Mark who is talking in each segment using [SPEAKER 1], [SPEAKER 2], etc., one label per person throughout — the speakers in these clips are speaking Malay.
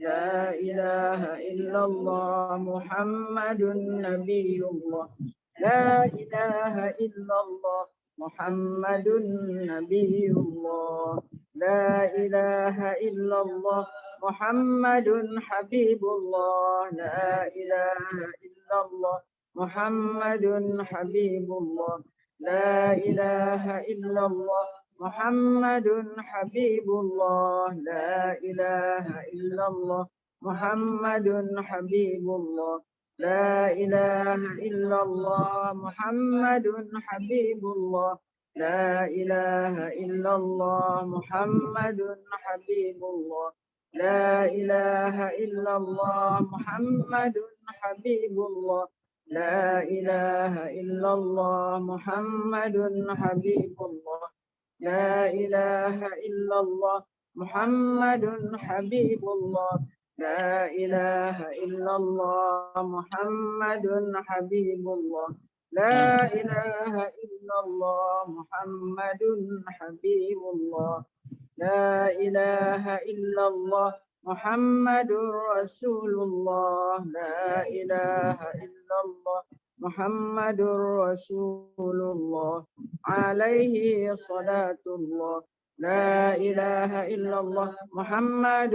[SPEAKER 1] لا إله إلا الله محمد نبي الله لا إله إلا الله محمد نبي الله لا إله إلا الله محمد حبيب الله لا إله إلا الله محمد حبيب الله لا إله إلا الله محمد حبيب الله لا إله إلا الله محمد حبيب الله لا إله إلا الله محمد حبيب الله لا إله إلا الله محمد حبيب الله لا إله إلا الله محمد حبيب الله لا إله إلا الله محمد حبيب الله لا إله إلا الله محمد حبيب الله لا إله إلا الله محمد حبيب الله لا إله إلا الله محمد حبيب الله لا إله إلا الله محمد رسول الله لا إله إلا الله محمد رسول الله عليه صلاة الله لا إله إلا الله محمد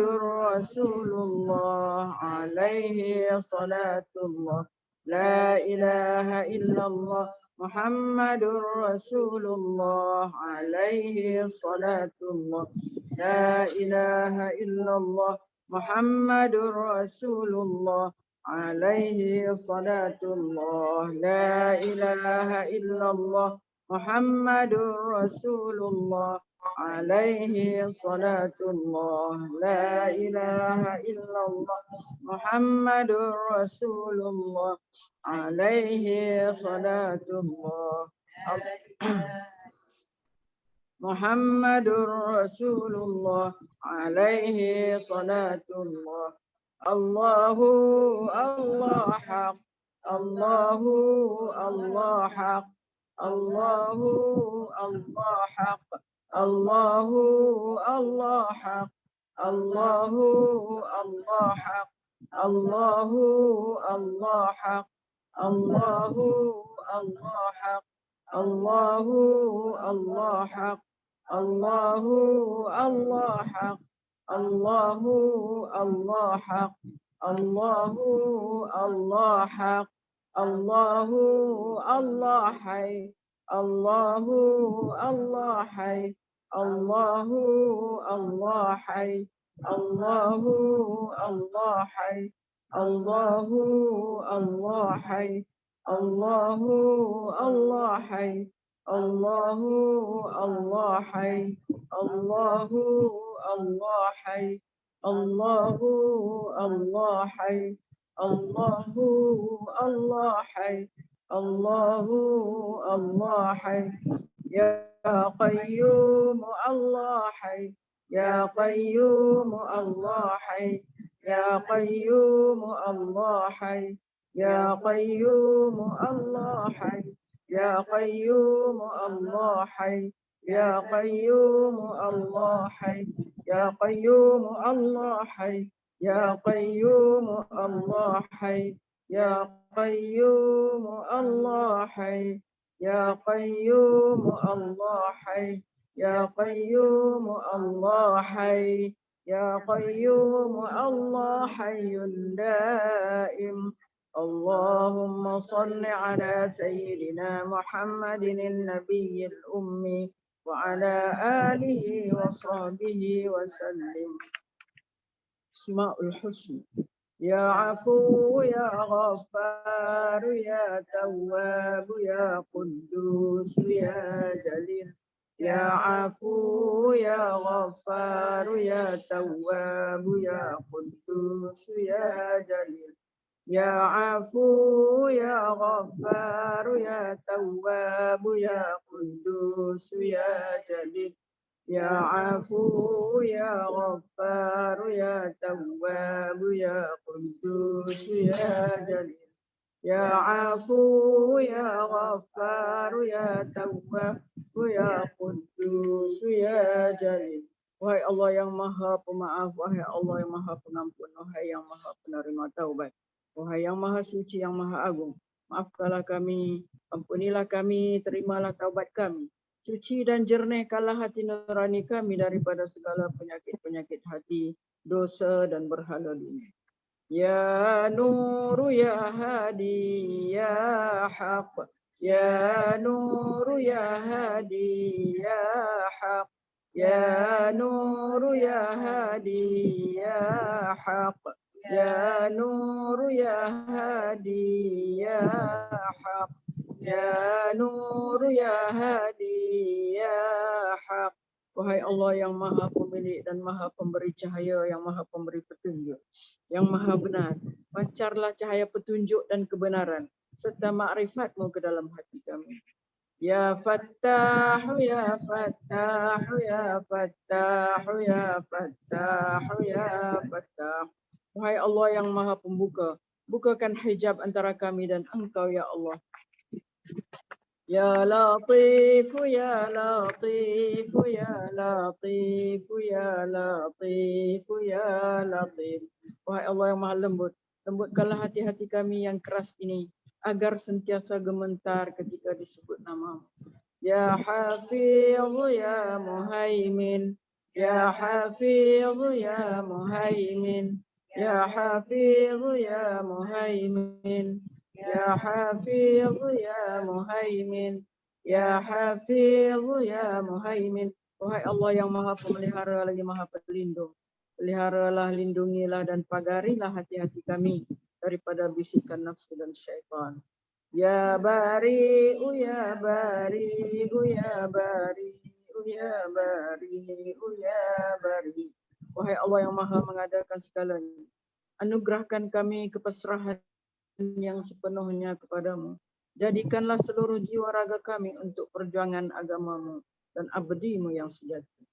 [SPEAKER 1] رسول الله عليه صلاة الله لا إله إلا الله محمد رسول الله عليه صلاة الله لا إله إلا الله محمد رسول الله عليه صلاة الله لا إله إلا الله محمد رسول الله عليه صلاة الله لا إله إلا الله محمد رسول الله عليه صلاة الله محمد رسول الله عليه صلاة الله الله الله حق الله الله حق الله الله حق الله الله حق الله الله حق الله الله حق الله الله حق الله الله حق الله الله حق الله الله حق الله الله حق الله الله حي الله الله حي الله الله حي الله الله حي الله الله حي الله الله حي الله الله حي الله الله حي الله الله حي الله الله حي الله الله حي يا قيوم الله حي يا قيوم الله حي يا قيوم الله حي يا قيوم الله حي يا قيوم الله حي يا قيوم الله حي يا قيوم الله حي يا قيوم الله حي يا قيوم الله حي يا قيوم الله حي يا قيوم الله حي يا قيوم الله حي دائم اللهم صل على سيدنا محمد النبي الأمي وعلى آله وصحبه وسلم. أسماء الحسنى يا عفو يا غفار يا تواب يا قدوس يا جليل يا عفو يا غفار يا تواب يا قدوس يا جليل يا عفو يا غفار يا تواب يا قدوس يا جليل يا عفو يا غفار يا تواب يا قدوس يا جليل يا عفو يا غفار يا تواب يا قدوس يا جليل Wahai Allah yang maha pemaaf, wahai Allah yang maha pengampun, wahai yang maha penerima taubat, wahai yang maha suci, yang maha agung, maafkanlah kami, ampunilah kami, terimalah taubat kami, suci dan jernihkanlah hati nurani kami daripada segala penyakit-penyakit hati, dosa dan berhala dunia. Ya Nur ya Hadi ya Haq, ya Nur ya Hadi ya Haq, Ya Nur ya Hadi ya Haq, Ya Nur ya Hadi ya Haq, Ya Nur ya Hadi ya Haq. Wahai Allah yang maha pemilik dan maha pemberi cahaya, yang maha pemberi petunjuk, yang maha benar, pancarlah cahaya petunjuk dan kebenaran serta ma'rifatmu ke dalam hati kami. Ya Fattah, Ya Fattah, Ya Fattah, Ya Fattah, Ya Fattah. Wahai Allah yang maha pembuka, bukakan hijab antara kami dan Engkau ya Allah. Ya Latif, Ya Latif, Ya Latif, Ya Latif, Ya Latif. Wahai Allah yang maha lembut, lembutkanlah hati-hati kami yang keras ini agar sentiasa gemetar ketika disebut namamu. Ya Hafiz, Ya Muhaimin, Ya Hafiz, Ya Muhaimin, Ya Hafiz, Ya Muhaimin, Ya Hafiz, Ya Muhaimin, Ya Hafiz, Ya Muhaimin. Wahai Allah yang maha pemelihara lagi maha pelindung, peliharalah, lindungilah dan pagarilah hati-hati kami daripada bisikan nafsu dan syaitan. Ya Bari'u, Ya Bari'u, Ya Bari'u, Ya Bari'u, Ya Bari. Wahai Allah yang maha mengadakan segalanya, anugerahkan kami kepasrahan yang sepenuhnya kepadamu. Jadikanlah seluruh jiwa raga kami untuk perjuangan agamamu dan abdimu yang sejati.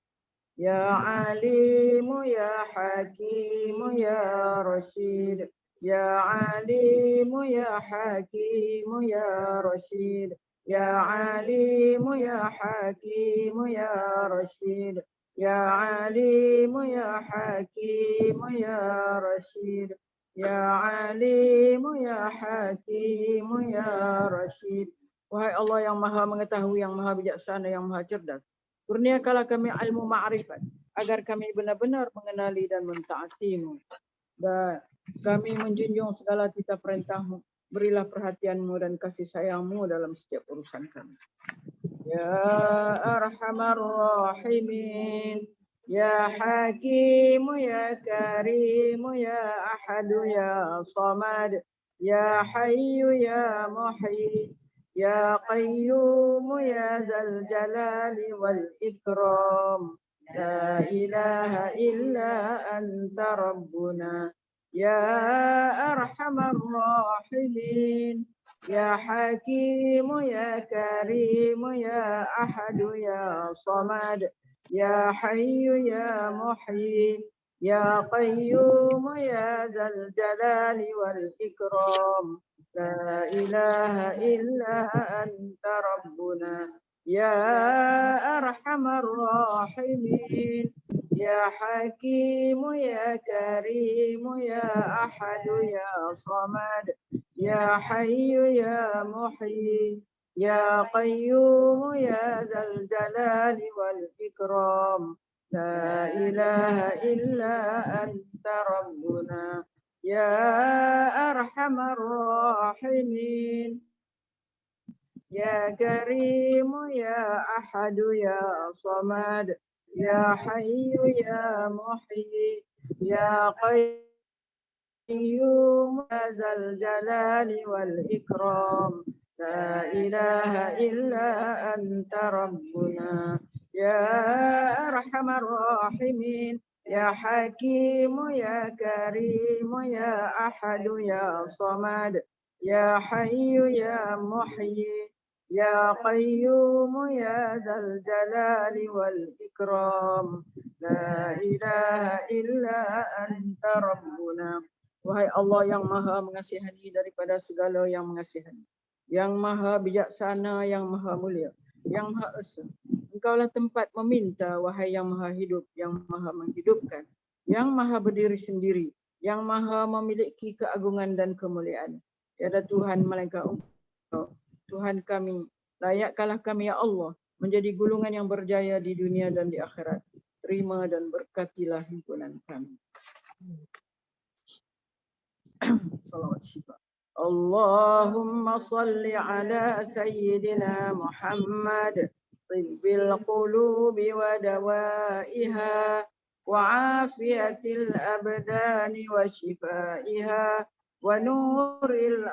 [SPEAKER 1] Ya Alimu, Ya Hakimu, Ya Rashid. Ya Alimu, Ya Hakimu, Ya Rashid. Ya Alimu, Ya Hakimu, Ya Rashid. Ya Alimu, Ya Hakimu, Ya Rashid. Ya Alimu, Ya Hakimu, Ya Rashid. Wahai Allah yang maha mengetahui, yang maha bijaksana, yang maha cerdas, kurniakanlah kami ilmu ma'rifat agar kami benar-benar mengenali dan mentaatimu. Dan kami menjunjung segala titah perintahmu. Berilah perhatianmu dan kasih sayangmu dalam setiap urusan kami. Ya Arhamar Rahimin, Ya Hakimu, Ya Karimu, Ya Ahadu, Ya Samad, Ya Hayyu, Ya Muhyi, Ya Qayyum, Ya Zal Jalali wal Ikram. La ilaha illa anta Rabbuna, Ya Arhamar Rahimin, Ya Hakimu, Ya Karimu, Ya Ahadu, Ya Samad, Ya Hayyu, Ya Muhyi, Ya Qayyum, Ya Zal Jalali wal Ikram. La ilaha illa anta Rabbuna, Ya Arhamar Rahimin, Ya Hakimu, Ya Karimu, Ya Ahadu, Ya Samad, Ya Hayyu, Ya Muhyi, Ya Qayyum, Ya Zal Jalali wal Ikram. La ilaha illa anta Rabbuna, Ya Arhamar Rahimin. Ya Karimu, Ya Ahadu, Ya Samad, Ya Hayyu, Ya Muhyi, Ya Qayyum, Ya Zal Jalali wal Ikram. La ilaha illa anta Rabbuna, Ya Arhamar Rahimin. Ya Hakimu, Ya Karimu, Ya Ahadu, Ya Samad, Ya Hayyu, Ya Muhyi, Ya Qayyum, Ya Zal Jalali wal Ikram. La ilaha illa anta Rabbuna. Wahai Allah yang maha mengasihani daripada segala yang mengasihani, yang maha bijaksana, yang maha mulia, yang Maha Esa. Engkaulah tempat meminta, wahai yang Maha Hidup, yang Maha Menghidupkan, yang Maha Berdiri Sendiri, yang Maha memiliki keagungan dan kemuliaan. Tiada Tuhan melainkan Engkau, Tuhan kami. Layakkanlah kami, ya Allah, menjadi gulungan yang berjaya di dunia dan di akhirat. Terima dan berkatilah himpunan kami. Salawat syifa. Allahumma salli ala Sayyidina Muhammad tibbil qulubi wa dawaiha wa afiyatil abdani wa shifaiha wa nuril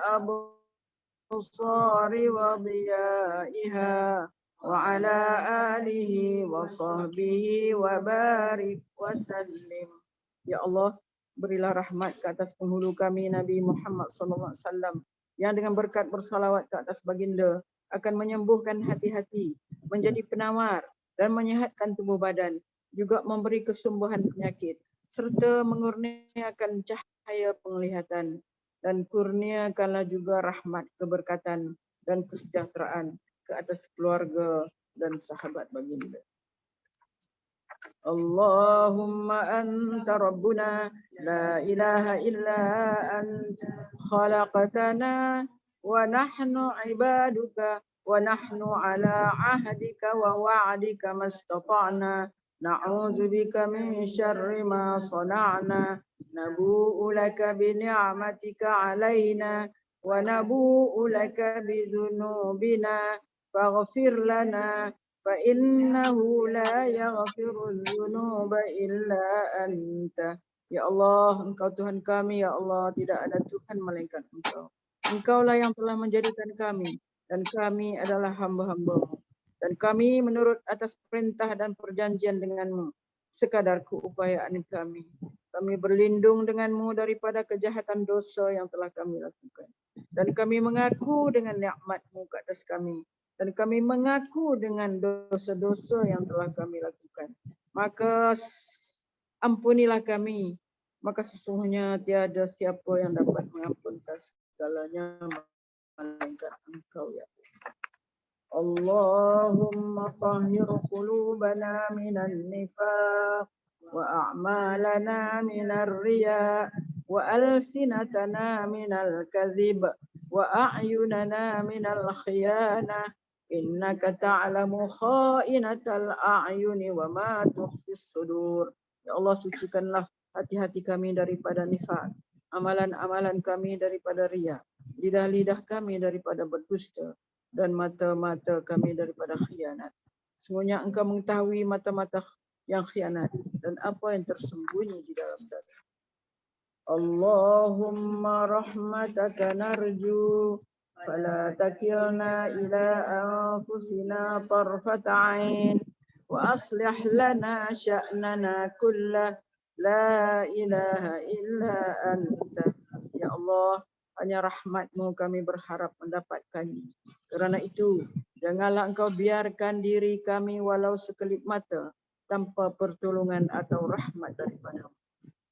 [SPEAKER 1] absari wa diyaiha wa ala alihi wa sahbihi wa barik wa sallim. Ya Allah, berilah rahmat ke atas penghulu kami Nabi Muhammad SAW yang dengan berkat bersalawat ke atas baginda akan menyembuhkan hati-hati, menjadi penawar dan menyehatkan tubuh badan, juga memberi kesembuhan penyakit serta mengurniakan cahaya penglihatan, dan kurniakanlah juga rahmat, keberkatan dan kesejahteraan ke atas keluarga dan sahabat baginda. Allahumma anta rabbuna la ilaha illa anta khalaqtana wa nahnu ibaduka wa nahnu ala ahdika wa wa'dika mastata'na na'udzu bika min syarri ma sana'na nabu'u laka bi ni'matika 'alaina wa nabu'u laka bi dhunubina faghfir lana فَإِنَّهُ لَا يَغْفِرُ الذُّنُوبَ إِلَّا أَنْتَ. Ya Allah, Engkau Tuhan kami, ya Allah, tidak ada Tuhan melainkan Engkau. Engkaulah yang telah menjadikan kami, dan kami adalah hamba-hamba-Mu. Dan kami menurut atas perintah dan perjanjian dengan-Mu, sekadar keupayaan kami. Kami berlindung dengan-Mu daripada kejahatan dosa yang telah kami lakukan. Dan kami mengaku dengan nikmat-Mu ke atas kami. Dan kami mengaku dengan dosa-dosa yang telah kami lakukan. Maka ampunilah kami. Maka sesungguhnya tiada siapa yang dapat mengampunkan segalanya melainkan Engkau, ya Allahumma tahhir qulubana minan nifaq wa a'malana minar riya wa alsinatana minal kadhib wa a'yunana minal khiyanah. Innaka ta'lamu kha'inatal a'yuni wa ma tukhfis sudur. Ya Allah, sucikanlah hati-hati kami daripada nifak, amalan-amalan kami daripada riya, lidah-lidah kami daripada berdusta, dan mata-mata kami daripada khianat. Sesungguhnya Engkau mengetahui mata-mata yang khianat dan apa yang tersembunyi di dalam dada. Allahumma rahmataka narju فلا تكلنا إلى أنفسنا طرفة عين وأصلح لنا شأننا كله لا إله إلا أنت. Ya Allah, hanya rahmat-Mu kami berharap mendapatkannya. Kerana itu, janganlah Engkau biarkan diri kami walau sekelip mata tanpa pertolongan atau rahmat daripada-Mu.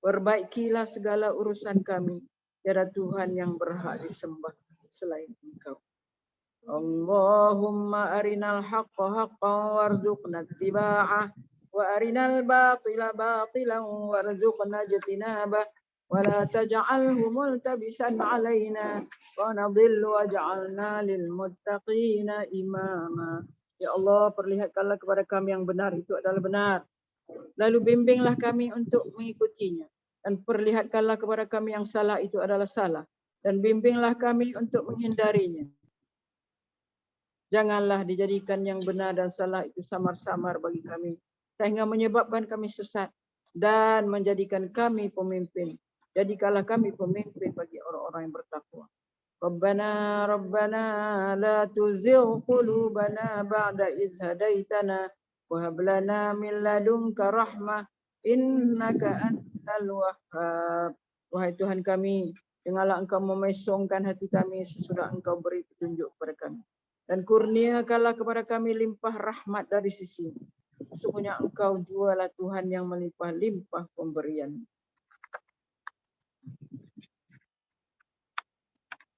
[SPEAKER 1] Perbaikilah segala urusan kami. Tiada Tuhan yang berhak disembah selain Engkau. Allahumma arinal haqqa haqqan warzuqna ittiba'ah wa arinal batila batilan warzuqna ijtinabah wa la taj'alhu multabisan 'alaina wa nadhillu waj'alna lil muttaqina imama. Ya Allah, perlihatkanlah kepada kami yang benar itu adalah benar, lalu bimbinglah kami untuk mengikutinya, dan perlihatkanlah kepada kami yang salah itu adalah salah, dan bimbinglah kami untuk menghindarinya. Janganlah dijadikan yang benar dan salah itu samar-samar bagi kami, sehingga menyebabkan kami sesat dan menjadikan kami pemimpin. Jadikanlah kami pemimpin bagi orang-orang yang bertakwa. Rabbana la tuzigh qulubana ba'da idh hadaitana wa hab lana min ladunka rahmah innaka antal wahhab. Wahai Tuhan kami, janganlah Engkau memesongkan hati kami sesudah Engkau beri petunjuk kepada kami, dan kurniakanlah kepada kami limpah rahmat dari sisi-Mu. Sesungguhnya Engkau jualah Tuhan yang melimpah-limpah pemberian.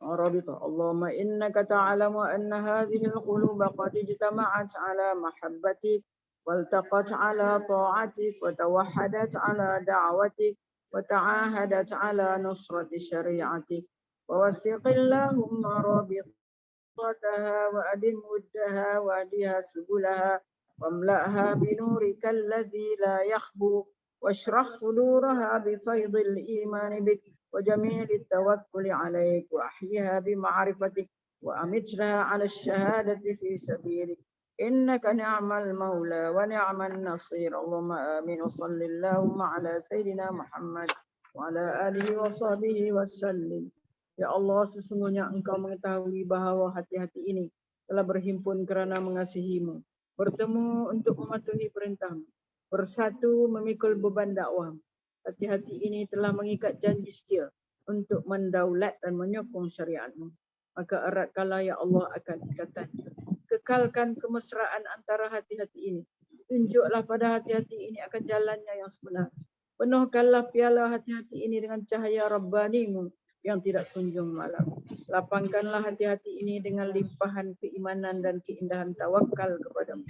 [SPEAKER 1] رابطة. اللهم إنك تعلم أن هذه القلوب قد اجتمعت على محبتك والتقت على طاعتك وتوحدت على دعوتك وتعاهدت على نصرة شريعتك. ووثق اللهم رابطتها وأدم ودها وأهدها سبلها واملأها بنورك الذي لا يخبو واشرح صدورها بفيض الإيمان بك وجميل التوكل عليك وأحيها بمعرفتك وأمتها على الشهادة في سبيلك إنك نعم المولى ونعم النصير. اللهم آمين. وصل اللهم على سيدنا محمد وعلى آله وصحبه وسلم. Ya Allah, sesungguhnya Engkau mengetahui bahawa hati-hati ini telah berhimpun kerana mengasihimu, bertemu untuk mematuhi perintahmu, bersatu memikul beban dakwah. Hati-hati ini telah mengikat janji setia untuk mendaulat dan menyokong syariatmu. Maka eratkanlah ya Allah akan ikatannya. Kekalkan kemesraan antara hati-hati ini. Tunjuklah pada hati-hati ini akan jalannya yang sebenar. Penuhkanlah piala hati-hati ini dengan cahaya Rabbanimu yang tidak kunjung malam. Lapangkanlah hati-hati ini dengan limpahan keimanan dan keindahan tawakal kepadamu.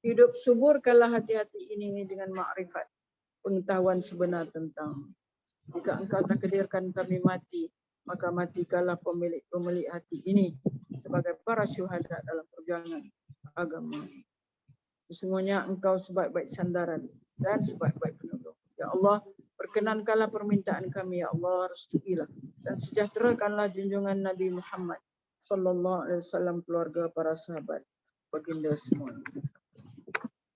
[SPEAKER 1] Hidup suburkanlah hati-hati ini dengan makrifat, pengetahuan sebenar tentang. Jika engkau takdirkan kami mati, maka matikanlah pemilik hati ini sebagai para syuhada dalam perjuangan agama. Sesungguhnya engkau sebaik-baik sandaran dan sebaik-baik penolong. Ya Allah, perkenankanlah permintaan kami, ya Allah, restuilah dan sejahterakanlah junjungan Nabi Muhammad sallallahu alaihi wasallam, keluarga, para sahabat, baginda semua.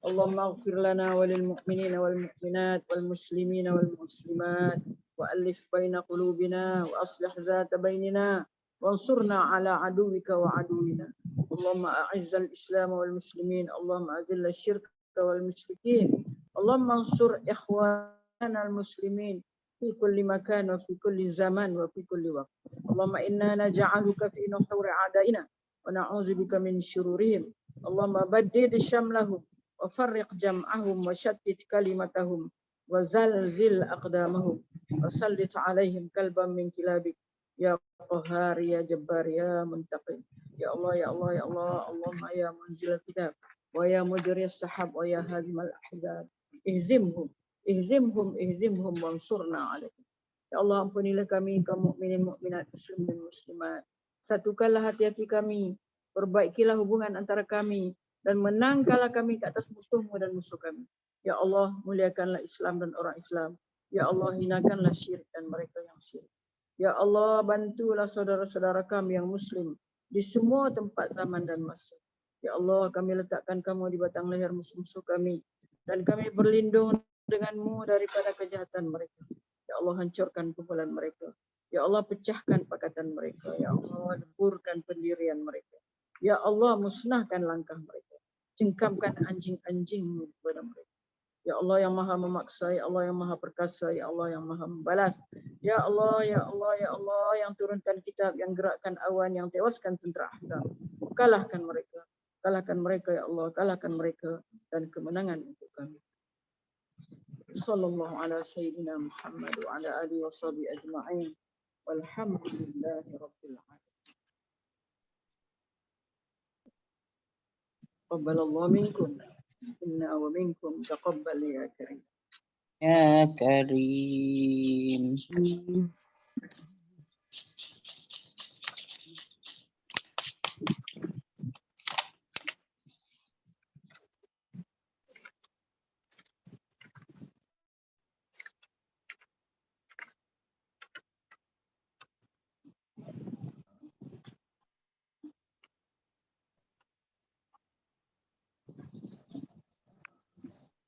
[SPEAKER 1] Allahumma ighfir lana wa lil mu'minina wal mu'minat wal muslimina wal muslimat wa alif baina qulubina wa aslih zata bainina wansurna ala aduwika wa aduwina. Allahumma a'izzal islam wal muslimin, Allahumma azil syirka wal musyrikin, Allahumma ansur ikhwana al muslimin في كل مكان وفي كل زمان وفي كل وقت. اللهم إنا نجعلك في نحور أعدائنا ونعوذ بك من شرورهم. اللهم بدد شملهم وفرق جمعهم وشتت كلمتهم وزلزل أقدامهم وسلط عليهم كلبا من كلابك يا قهار يا جبار يا منتقم. يا الله يا الله يا الله. اللهم يا منزل الكتاب ويا مجري السحاب ويا هازم الأحزاب ihzimhum wansurna alaihim. Ya Allah, ampunilah kami, kaum mukminin mukminat, muslimin muslimat. Satukanlah hati-hati kami, perbaikilah hubungan antara kami dan menangkanlah kami ke atas musuhmu dan musuh kami. Ya Allah, muliakanlah Islam dan orang Islam. Ya Allah, hinakanlah syirik dan mereka yang syirik. Ya Allah, bantulah saudara-saudara kami yang muslim di semua tempat, zaman dan masa. Ya Allah, kami letakkan kamu di batang leher musuh-musuh kami dan kami berlindung denganmu daripada kejahatan mereka. Ya Allah, hancurkan kumpulan mereka. Ya Allah, pecahkan pakatan mereka. Ya Allah, leburkan pendirian mereka. Ya Allah, musnahkan langkah mereka. Cengkamkan anjing-anjingmu kepada mereka. Ya Allah yang maha memaksa, ya Allah yang maha perkasa, ya Allah yang maha membalas. Ya Allah, ya Allah, ya Allah yang turunkan kitab, yang gerakkan awan, yang tewaskan tentera Ahzab. Kalahkan mereka ya Allah, kalahkan mereka dan kemenangan untuk kami. Sallallahu ala sayyidina Muhammad wa ala alihi wa sahbihi ajma'in. Walhamdulillahi rabbil alamin. Taqabbalallahu minkum inna wa minkum taqabbal ya karim.
[SPEAKER 2] Ya Karim.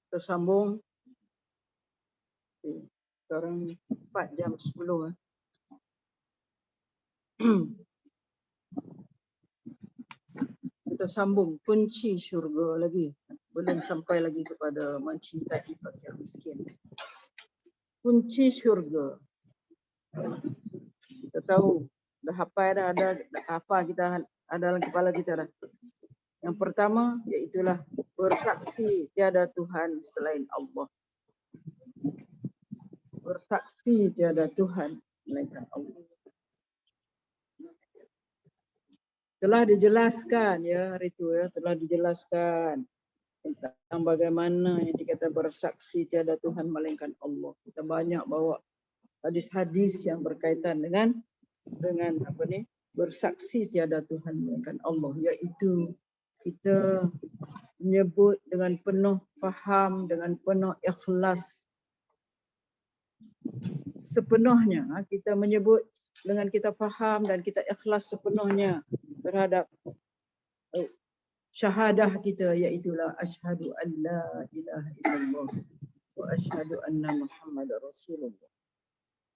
[SPEAKER 1] Kita sambung. Sekarang 4:10. Kita sambung kunci syurga lagi. Belum sampai lagi kepada mencintai fakir miskin. Kunci syurga. Kita tahu, dah hafal dah, ada apa kita ada dalam kepala kita dah. Yang pertama iaitulah bersaksi tiada Tuhan selain Allah. Bersaksi tiada Tuhan melainkan Allah. telah dijelaskan ya hari itu ya, telah dijelaskan tentang bagaimana yang dikata bersaksi tiada Tuhan melainkan Allah. Kita banyak bawa hadis-hadis yang berkaitan dengan apa ni, bersaksi tiada Tuhan melainkan Allah, iaitu kita menyebut dengan penuh faham, dengan penuh ikhlas sepenuhnya. Kita menyebut dengan kita faham dan kita ikhlas sepenuhnya terhadap syahadah kita, iaitulah asyhadu an la ilaha illallah wa asyhadu anna Muhammadar Rasulullah.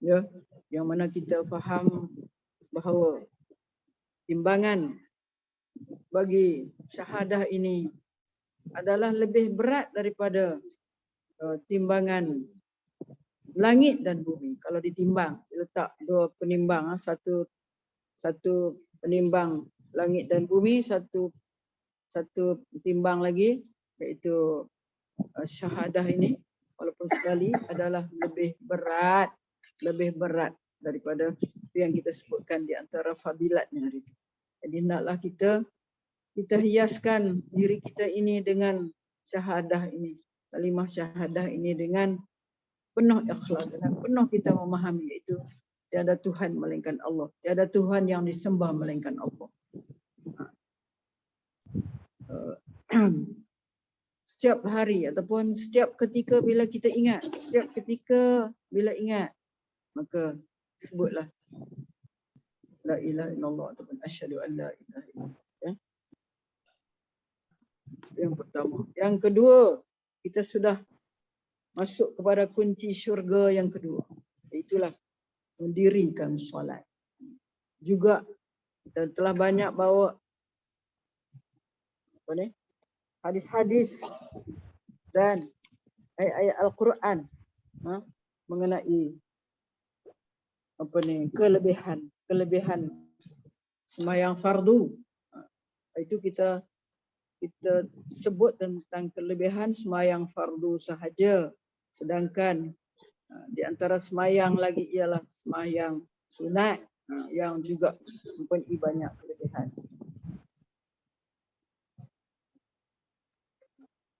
[SPEAKER 1] Ya, yang mana kita faham bahawa timbangan bagi syahadah ini adalah lebih berat daripada timbangan langit dan bumi. Kalau ditimbang, letak dua penimbang, satu penimbang langit dan bumi, satu timbang lagi, iaitu syahadah ini, walaupun sekali adalah lebih berat daripada itu yang kita sebutkan di antara fadilatnya hari itu. Jadi naklah kita hiaskan diri kita ini dengan syahadah ini, kalimah syahadah ini dengan penuh ikhlas, dengan penuh kita memahami, iaitu tiada Tuhan melainkan Allah, tiada Tuhan yang disembah melainkan Allah. Setiap hari ataupun setiap ketika bila kita ingat, maka sebutlah la ilaha illallah ataupun asyhadu an la ilaha illallah. Ya. Yang pertama. Yang kedua, kita sudah masuk kepada kunci syurga yang kedua. Itulah mendirikan solat. Juga kita telah banyak bawa hadis-hadis dan ayat-ayat Al-Quran mengenai kelebihan sembahyang fardu. Itu kita sebut tentang kelebihan sembahyang fardu sahaja, sedangkan di antara sembahyang lagi ialah sembahyang sunat yang juga mempunyai banyak kelebihan.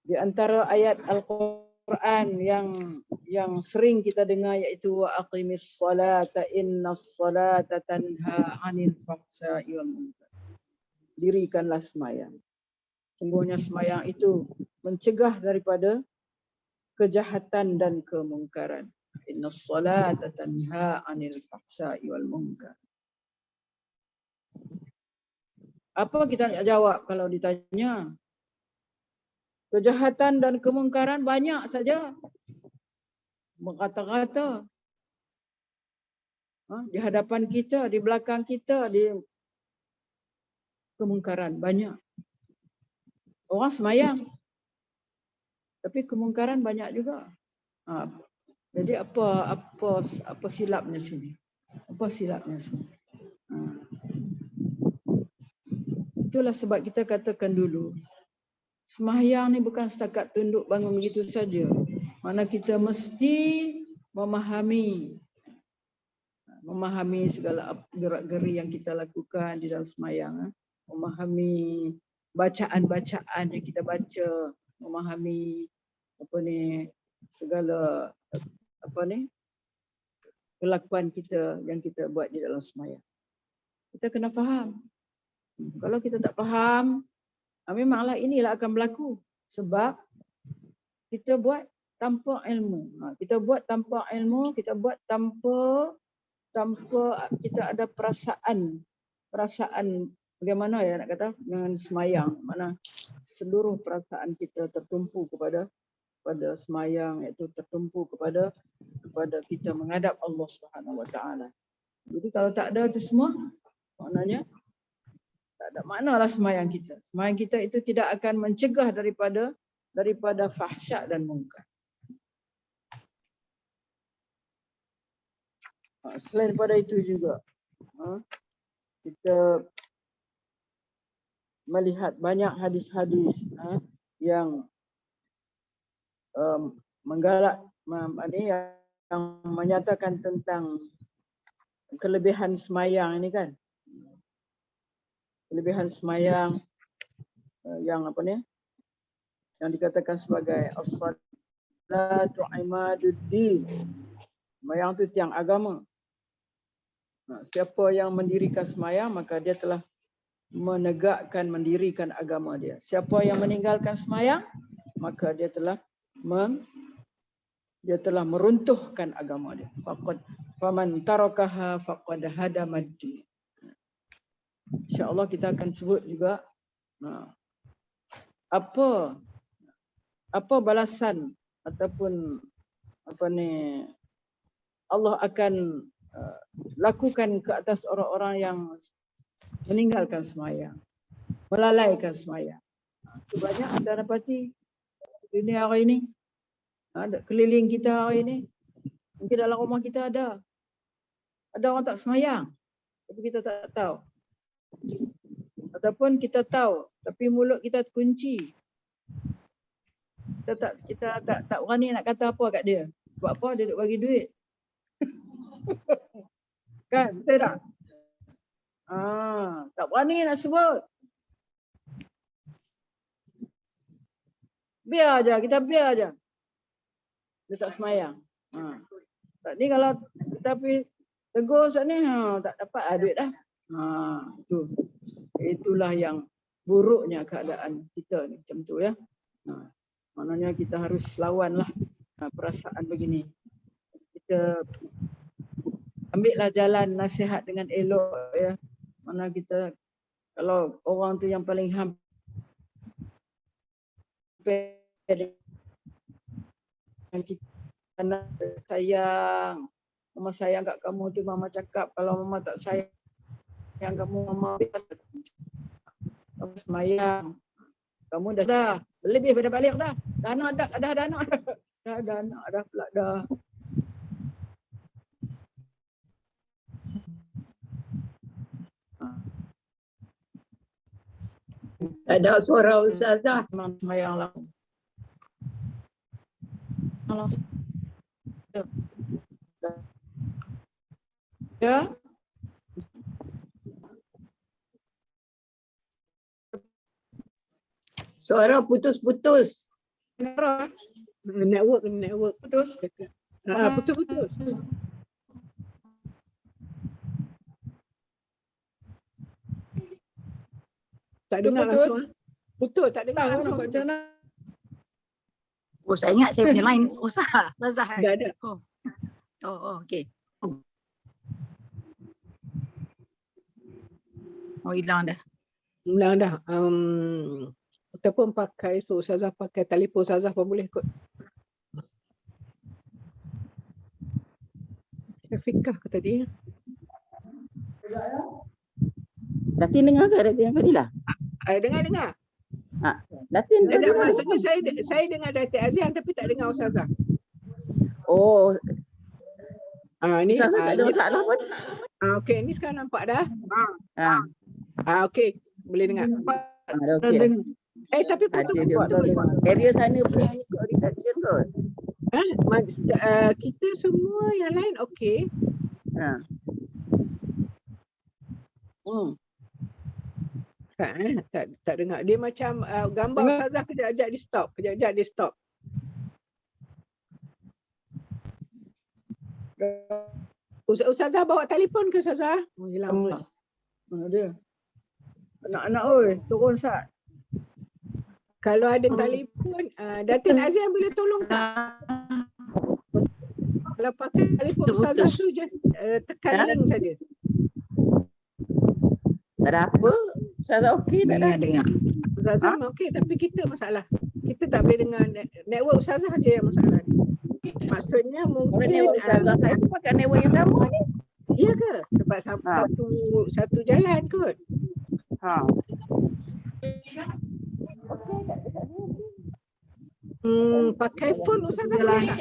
[SPEAKER 1] Di antara ayat Al-Quran yang sering kita dengar, iaitu wa aqimis salata innas salata tanha 'anil fahsya'i wal munkar. Dirikanlah sembahyang. Sungguhnya sembahyang itu mencegah daripada kejahatan dan kemungkaran. Innas salata tanha 'anil fahsya'i wal munkar. Apa kita nak jawab kalau ditanya? Kejahatan dan kemungkaran banyak saja. Berkata-kata di hadapan kita, di belakang kita, di kemungkaran banyak. Orang semayang, tapi kemungkaran banyak juga. Jadi apa silapnya sini? Apa silapnya sini? Itulah sebab kita katakan dulu, sembahyang ni bukan setakat tunduk bangun begitu saja. Mana kita mesti memahami segala gerak-geri yang kita lakukan di dalam sembahyang. Memahami bacaan-bacaan yang kita baca, memahami segala kelakuan kita yang kita buat di dalam sembahyang. Kita kena faham. Kalau kita tak faham, memanglah inilah akan berlaku sebab kita buat tanpa ilmu. Kita buat tanpa ilmu, kita buat tanpa kita ada perasaan bagaimana nak kata dengan semayang. Mana seluruh perasaan kita tertumpu kepada semayang, iaitu tertumpu kepada kita menghadap Allah Subhanahu Wa Taala. Jadi kalau tak ada itu semua, maknanya tak ada maknalah semayang kita. Semayang kita itu tidak akan mencegah daripada fahsyak dan mungkar. Selain daripada itu juga, kita melihat banyak hadis-hadis yang menggalak, yang menyatakan tentang kelebihan semayang ini kan. kelebihan semayang yang apa ni? Yang dikatakan sebagai as-salatu imaduddin. Semayang tu tiang agama. Siapa yang mendirikan semayang maka dia telah mendirikan agama dia. Siapa yang meninggalkan semayang maka dia telah meruntuhkan agama dia. Faman tarakaha faqad hadamad-din. InsyaAllah kita akan sebut juga apa balasan ataupun Allah akan lakukan ke atas orang-orang yang meninggalkan semayang, melalaikan semayang. Banyak anda dapati dunia hari ini, keliling kita hari ini, mungkin dalam rumah kita ada orang tak semayang, tapi kita tak tahu. Ataupun kita tahu, tapi mulut kita terkunci. Kita tak berani nak kata apa kat dia. Sebab apa? Dia duk bagi duit. Kan? Betul tak? Tak berani nak sebut. Biar aja, kita biar aja. Dia tak semayang. Tak ni kalau kita pergi tegur saat ni, tak dapat duit dah. Itulah yang buruknya keadaan kita ni macam tu ya. Maknanya kita harus lawanlah perasaan begini. Kita ambillah jalan nasihat dengan elok ya. Mana kita kalau orang tu yang paling hampir sayang, mama sayang kat kamu tu, mama cakap kalau mama tak sayang kamu, mama semayang. Kamu dah lebih pada balik dah. Dah anak dah anak. Dah anak dah pula dah.
[SPEAKER 3] Tak ada suara Ustazah.
[SPEAKER 1] Memang semayang lah. Ya.
[SPEAKER 3] Suara putus-putus.
[SPEAKER 4] Network
[SPEAKER 1] Putus.
[SPEAKER 4] putus. Tak dengar
[SPEAKER 1] Putus.
[SPEAKER 4] langsung. Putus, tak dengar
[SPEAKER 1] Tak
[SPEAKER 4] langsung.
[SPEAKER 1] nak macam mana.
[SPEAKER 5] Oh, saya ingat saya punya line Ustazah.
[SPEAKER 4] Dah ada.
[SPEAKER 5] Oh, okey. Oh, hilang dah.
[SPEAKER 4] Hilang dah. Ataupun pakai Ustazah pakai telefon Ustazah pun boleh kot. Fikah ke tadi?
[SPEAKER 2] Datin dengar ke Datin Fadilah?
[SPEAKER 4] Dengar.
[SPEAKER 2] Datin
[SPEAKER 4] Tidak, maksudnya saya dengar Datin Azian tapi tak dengar Ustazah.
[SPEAKER 2] Oh,
[SPEAKER 4] Ni
[SPEAKER 2] Ustazah tak ada masalah pun.
[SPEAKER 4] okey, ni sekarang nampak dah. Okey, boleh dengar.
[SPEAKER 2] Dah okey.
[SPEAKER 4] Tapi putus.
[SPEAKER 2] Area sana punya ikut reception kot.
[SPEAKER 4] Kita semua yang lain okey. Tak dengar. Dia macam gambar Ustazah kejap-kejap di stop. Ustazah bawa telefon ke Ustazah? Hilang pula.
[SPEAKER 1] Mana dia? Anak-anak oi, turun sat.
[SPEAKER 4] Kalau ada telefon, Datin Azian boleh tolong tak? Kalau pakai telefon Ustazah tu just tekan link saja.
[SPEAKER 2] Tak ada apa. Ustazah okey tak ada.
[SPEAKER 5] Dengar.
[SPEAKER 4] Ustazah okey, tapi kita masalah. Kita tak boleh dengar network Ustazah aja yang masalah. Maksudnya mungkin
[SPEAKER 2] Network Ustazah saya tu pakai network yang sama ni.
[SPEAKER 4] iya ke? Sebab satu jalan kot. Pakai phone Ustazah boleh tak?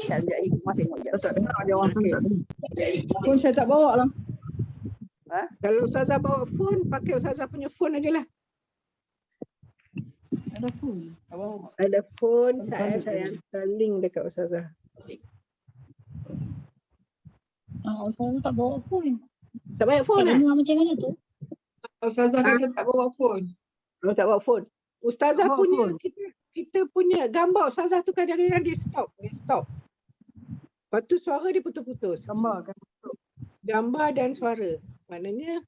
[SPEAKER 2] Sekejap Ikmah tengok je.
[SPEAKER 1] Tak dengar je orang sana. Pun saya tak bawa lah.
[SPEAKER 4] Kalau Ustazah bawa phone, pakai Ustazah punya phone aja lah.
[SPEAKER 1] Ada pun. Tak bawa.
[SPEAKER 4] Ada phone, saya hantar link dekat Ustazah.
[SPEAKER 5] Ustazah tak bawa phone.
[SPEAKER 4] Tak bawa phone
[SPEAKER 5] Tak
[SPEAKER 4] lah?
[SPEAKER 5] dengar macam mana tu?
[SPEAKER 3] Ustazah kata tak bawa phone.
[SPEAKER 4] Kalau tak bawa phone. Ustazah
[SPEAKER 1] Bawa
[SPEAKER 4] punya,
[SPEAKER 1] phone.
[SPEAKER 4] kita punya gambar Ustazah tu kadang-kadang dia stop. Lepas tu suara dia putus-putus.
[SPEAKER 1] Gambar kan.
[SPEAKER 4] Gambar dan suara. Maknanya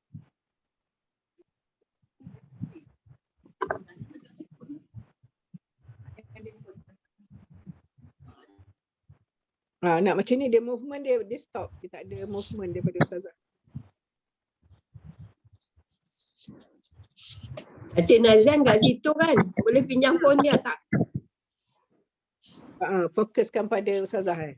[SPEAKER 4] nak macam ni dia movement dia stop. Dia tak ada movement daripada Ustazah.
[SPEAKER 3] Adik Nazan kat situ kan. Boleh pinjam phone dia tak?
[SPEAKER 4] Fokuskan pada Ustazah.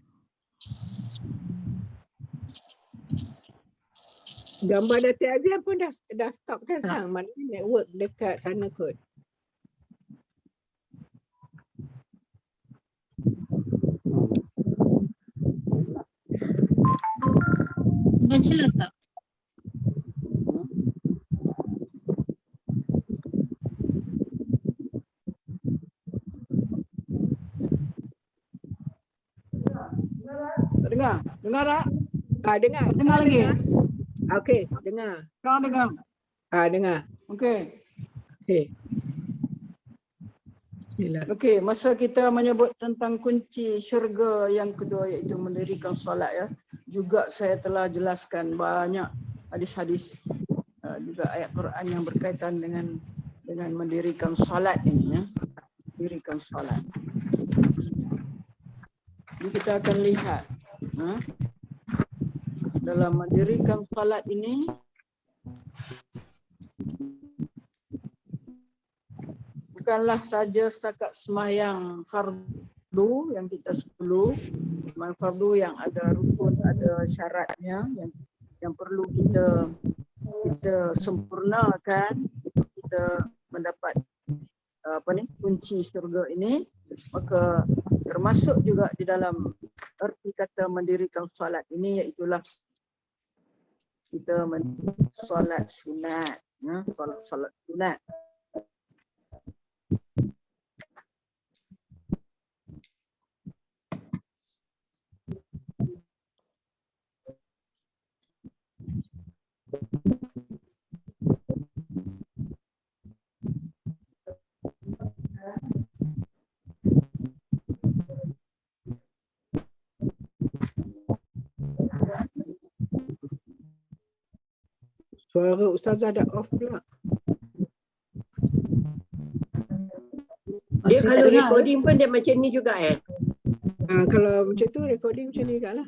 [SPEAKER 4] Gambar Datuk Azian pun dah stop kan sekarang. Maknanya network dekat sana kot.
[SPEAKER 5] Dah jelas tak?
[SPEAKER 1] Tak dengar? Dengar tak?
[SPEAKER 4] Dengar.
[SPEAKER 1] Dengar lagi?
[SPEAKER 4] Okey, dengar.
[SPEAKER 1] Sekarang dengar?
[SPEAKER 4] Dengar.
[SPEAKER 1] Okey.
[SPEAKER 4] Okey. Bismillah.
[SPEAKER 1] Okey, masa kita menyebut tentang kunci syurga yang kedua iaitu mendirikan solat ya. Juga saya telah jelaskan banyak hadis-hadis juga ayat Quran yang berkaitan dengan mendirikan solat ini ya. Mendirikan solat. Jadi kita akan lihat dalam mendirikan solat ini bukanlah saja setakat sembahyang fardu yang kita 10, sembahyang fardu yang ada rukun, ada syaratnya yang perlu kita sempurnakan untuk kita mendapat kunci syurga ini, maka termasuk juga di dalam erti kata mendirikan solat ini iaitulah kita solat sunat, solat sunat.
[SPEAKER 4] Suara Ustazah dah off pula.
[SPEAKER 3] Dia kalau recording pun dia macam ni juga
[SPEAKER 4] Kalau macam tu recording macam ni jugalah.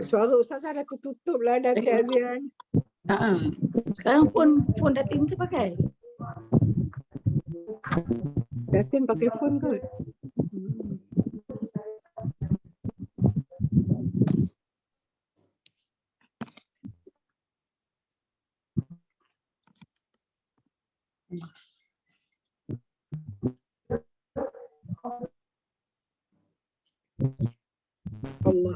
[SPEAKER 4] Suara Ustazah dah tertutup lah dah Azian.
[SPEAKER 5] Sekarang phone dating ke pakai?
[SPEAKER 4] Datin pakai phone kot. Allah.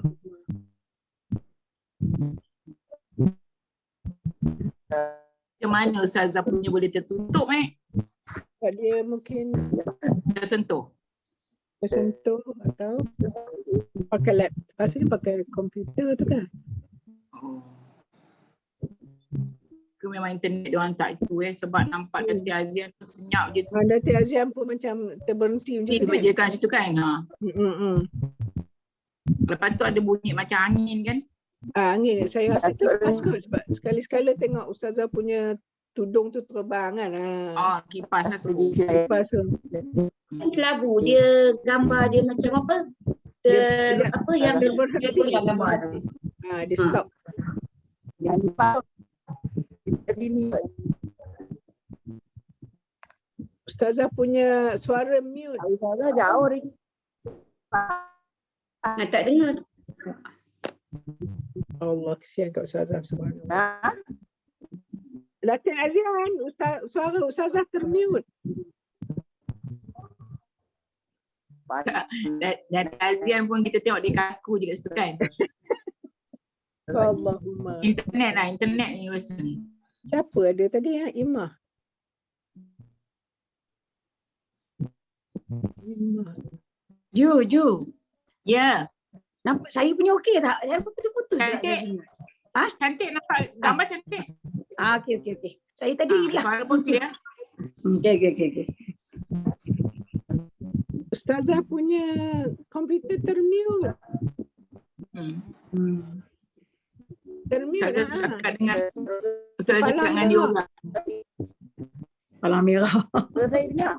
[SPEAKER 5] Macam mana Ustazah punya boleh tertutup
[SPEAKER 4] Sebab dia mungkin
[SPEAKER 5] tersentuh.
[SPEAKER 4] tersentuh atau pakai laptop. Rasanya pakai komputer tu kan.
[SPEAKER 5] Ke memang internet dia orang tak itu sebab nampak Datuk Azian tu senyap je tu.
[SPEAKER 4] Datuk Azian pun macam terberhenti macam
[SPEAKER 5] Dia
[SPEAKER 4] tu kan.
[SPEAKER 5] berjalan situ kan. Lepas tu ada bunyi macam angin kan.
[SPEAKER 4] Angin saya rasa tu pas kot sebab sekali-sekala tengok Ustazah punya tudung tu terbang kan.
[SPEAKER 5] Kipas lah tu.
[SPEAKER 4] Kipas tu.
[SPEAKER 2] Kelabu dia gambar dia macam apa? Yang
[SPEAKER 4] berhenti. Dia stop.
[SPEAKER 2] Yang lupa sini.
[SPEAKER 4] Ustazah punya suara mute.
[SPEAKER 2] Ustazah jauh ni. Tak dengar.
[SPEAKER 4] Allah, kesian kat Ustazah subhanallah. Datin Azian, suara Ustazah termute.
[SPEAKER 5] Dan Azian pun kita tengok dia kaku je kat situ kan.
[SPEAKER 4] Allahumma.
[SPEAKER 5] Internet ni rasa.
[SPEAKER 4] Siapa ada tadi Imah?
[SPEAKER 5] Ju. Ya.
[SPEAKER 2] Nampak saya punya okey tak? Saya putus-putus.
[SPEAKER 5] Cantik. Cantik nampak gambar cantik.
[SPEAKER 2] Okey. Saya tadi hilang.
[SPEAKER 5] Suara pun okey ya.
[SPEAKER 2] Okey.
[SPEAKER 4] Ustazah punya komputer termute. Termute
[SPEAKER 5] Ustazah
[SPEAKER 4] lah.
[SPEAKER 5] cakap dengan Ustazah
[SPEAKER 4] Kepala
[SPEAKER 5] cakap dengan dia
[SPEAKER 4] merah.
[SPEAKER 5] orang.
[SPEAKER 2] Kepala merah.
[SPEAKER 1] Saya dengar.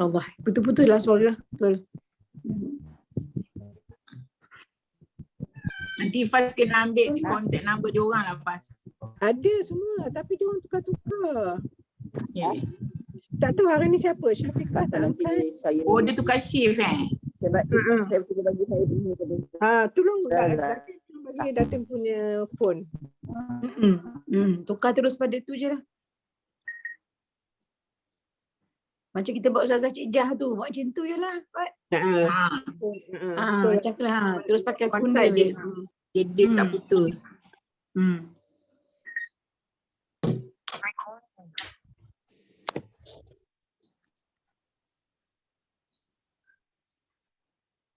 [SPEAKER 2] Allah, putus-putus lah suara. Betul.
[SPEAKER 5] Nanti Faz kena ambil contact number dia orang lah Faz.
[SPEAKER 4] Ada semua tapi dia orang tukar-tukar.
[SPEAKER 5] Ya.
[SPEAKER 4] Tak tahu hari ni siapa? Syafiqah tak
[SPEAKER 1] Nanti
[SPEAKER 4] angkat.
[SPEAKER 1] saya
[SPEAKER 5] Oh dia tukar shift
[SPEAKER 1] saya cuba bagi saya punya tadi.
[SPEAKER 4] Tolong
[SPEAKER 1] Dah.
[SPEAKER 4] bagi Datin punya phone.
[SPEAKER 2] Tukar terus pada tu je lah. Macam kita buat Ustazah Cik Jah tu, buat macam tu je lah. Macam tu lah. Terus pakai phone
[SPEAKER 5] Contact
[SPEAKER 2] dia.
[SPEAKER 5] dia tak putus.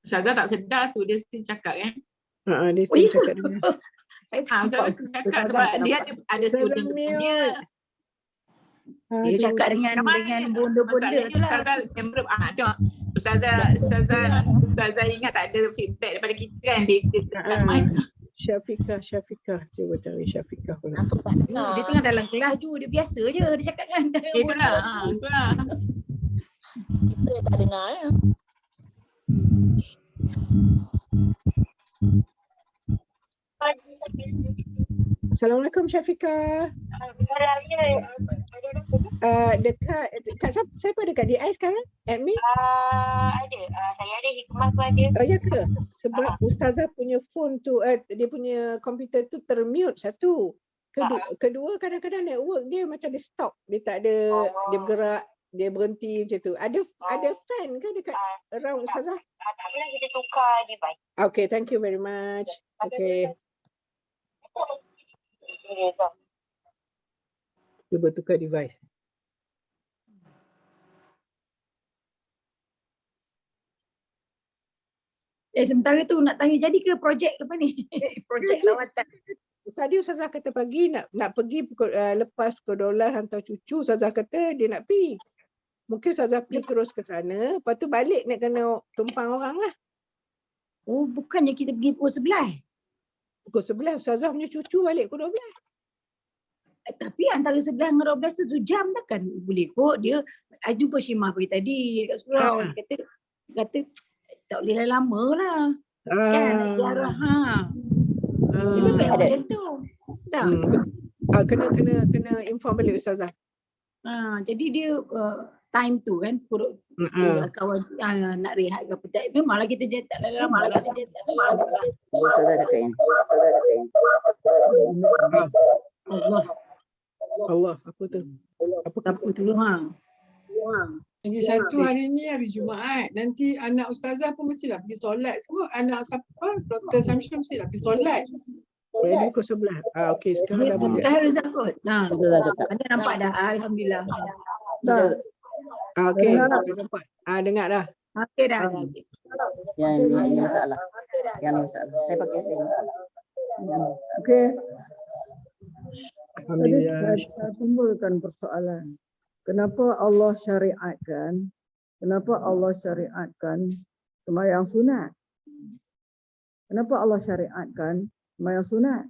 [SPEAKER 5] Ustazah tak sedar tu dia still cakap kan.
[SPEAKER 4] Dia
[SPEAKER 2] Oh, ya?
[SPEAKER 4] cakap dengan
[SPEAKER 2] Saya
[SPEAKER 5] Ustazah
[SPEAKER 2] tak
[SPEAKER 5] still
[SPEAKER 2] nampak.
[SPEAKER 5] cakap
[SPEAKER 2] Ustazah
[SPEAKER 5] sebab
[SPEAKER 2] tak
[SPEAKER 5] dia
[SPEAKER 2] nampak.
[SPEAKER 5] ada student
[SPEAKER 4] Ustazah
[SPEAKER 5] dia.
[SPEAKER 2] Dia cakap dengan bonda-bonda
[SPEAKER 5] Masalahnya
[SPEAKER 2] tu lah.
[SPEAKER 5] Ustazah kamera tengok. Ustazah ingat tak ada feedback daripada kita kan dia tekan mic.
[SPEAKER 4] Syafiqah. Cuba cari Syafiqah pula.
[SPEAKER 2] Dia tengah dalam kelas tu, dia biasa je dia cakap kan.
[SPEAKER 5] Itulah.
[SPEAKER 1] Kita tak dengar ya.
[SPEAKER 4] Assalamualaikum Syafiqah. Dekat siapa dekat DI sekarang? Admin?
[SPEAKER 6] Ada. Saya ada, Hikmah pun ada.
[SPEAKER 4] Ya ke? Sebab Ustazah punya phone tu, dia punya komputer tu termute satu. Kedua kadang-kadang network dia macam dia stop. Dia tak ada, dia bergerak, dia berhenti macam tu. Ada fan ke dekat around Ustazah?
[SPEAKER 6] Tak apalah, kita tukar device.
[SPEAKER 4] Okay, thank you very much. Okay. Cuba tukar device.
[SPEAKER 2] Sementara tu nak tanya jadi ke projek apa ni? Projek lawatan.
[SPEAKER 4] Tadi Ustazah kata pagi nak pergi lepas pukul 12 hantar cucu. Ustazah kata dia nak pergi. Mungkin Ustazah pergi terus ke sana. Lepas tu balik nak kena tumpang orang lah.
[SPEAKER 2] Oh, bukannya kita pergi pukul 11.
[SPEAKER 4] Pukul 11 Ustazah punya cucu balik pukul 12.
[SPEAKER 2] Tapi antara 11 dengan 12 tu 7 jam takkan boleh kot. Dia, I jumpa Syimah pagi tadi kat surau. Dia kata tak boleh lama lah. Kan nak ziarah. Dia memang macam tu. Tak?
[SPEAKER 4] Kena inform balik Ustazah.
[SPEAKER 2] Jadi dia time tu kan kawan nak rehat ke apa tak. Memanglah kita je tak lama lah.
[SPEAKER 1] Ustazah dekat yang.
[SPEAKER 4] Allah, apa tu?
[SPEAKER 2] Apa tu
[SPEAKER 7] Lagi satu hari ni hari Jumaat. Nanti anak Ustazah pun mestilah pergi solat semua. Anak siapa? Dr. Samsyul mestilah pergi solat.
[SPEAKER 4] Ready pukul 11. Okey, sekarang dah boleh.
[SPEAKER 2] Sebentar Rezak kot. Ada nampak dah. Alhamdulillah.
[SPEAKER 4] Okey, nampak. Dengar dah.
[SPEAKER 2] Okey dah.
[SPEAKER 1] Yang ini masalah. Yang ni masalah. Saya pakai saya. Okey. Tadi saya timbulkan persoalan. Kenapa Allah syariatkan sembahyang sunat? Kenapa Allah syariatkan sembahyang sunat?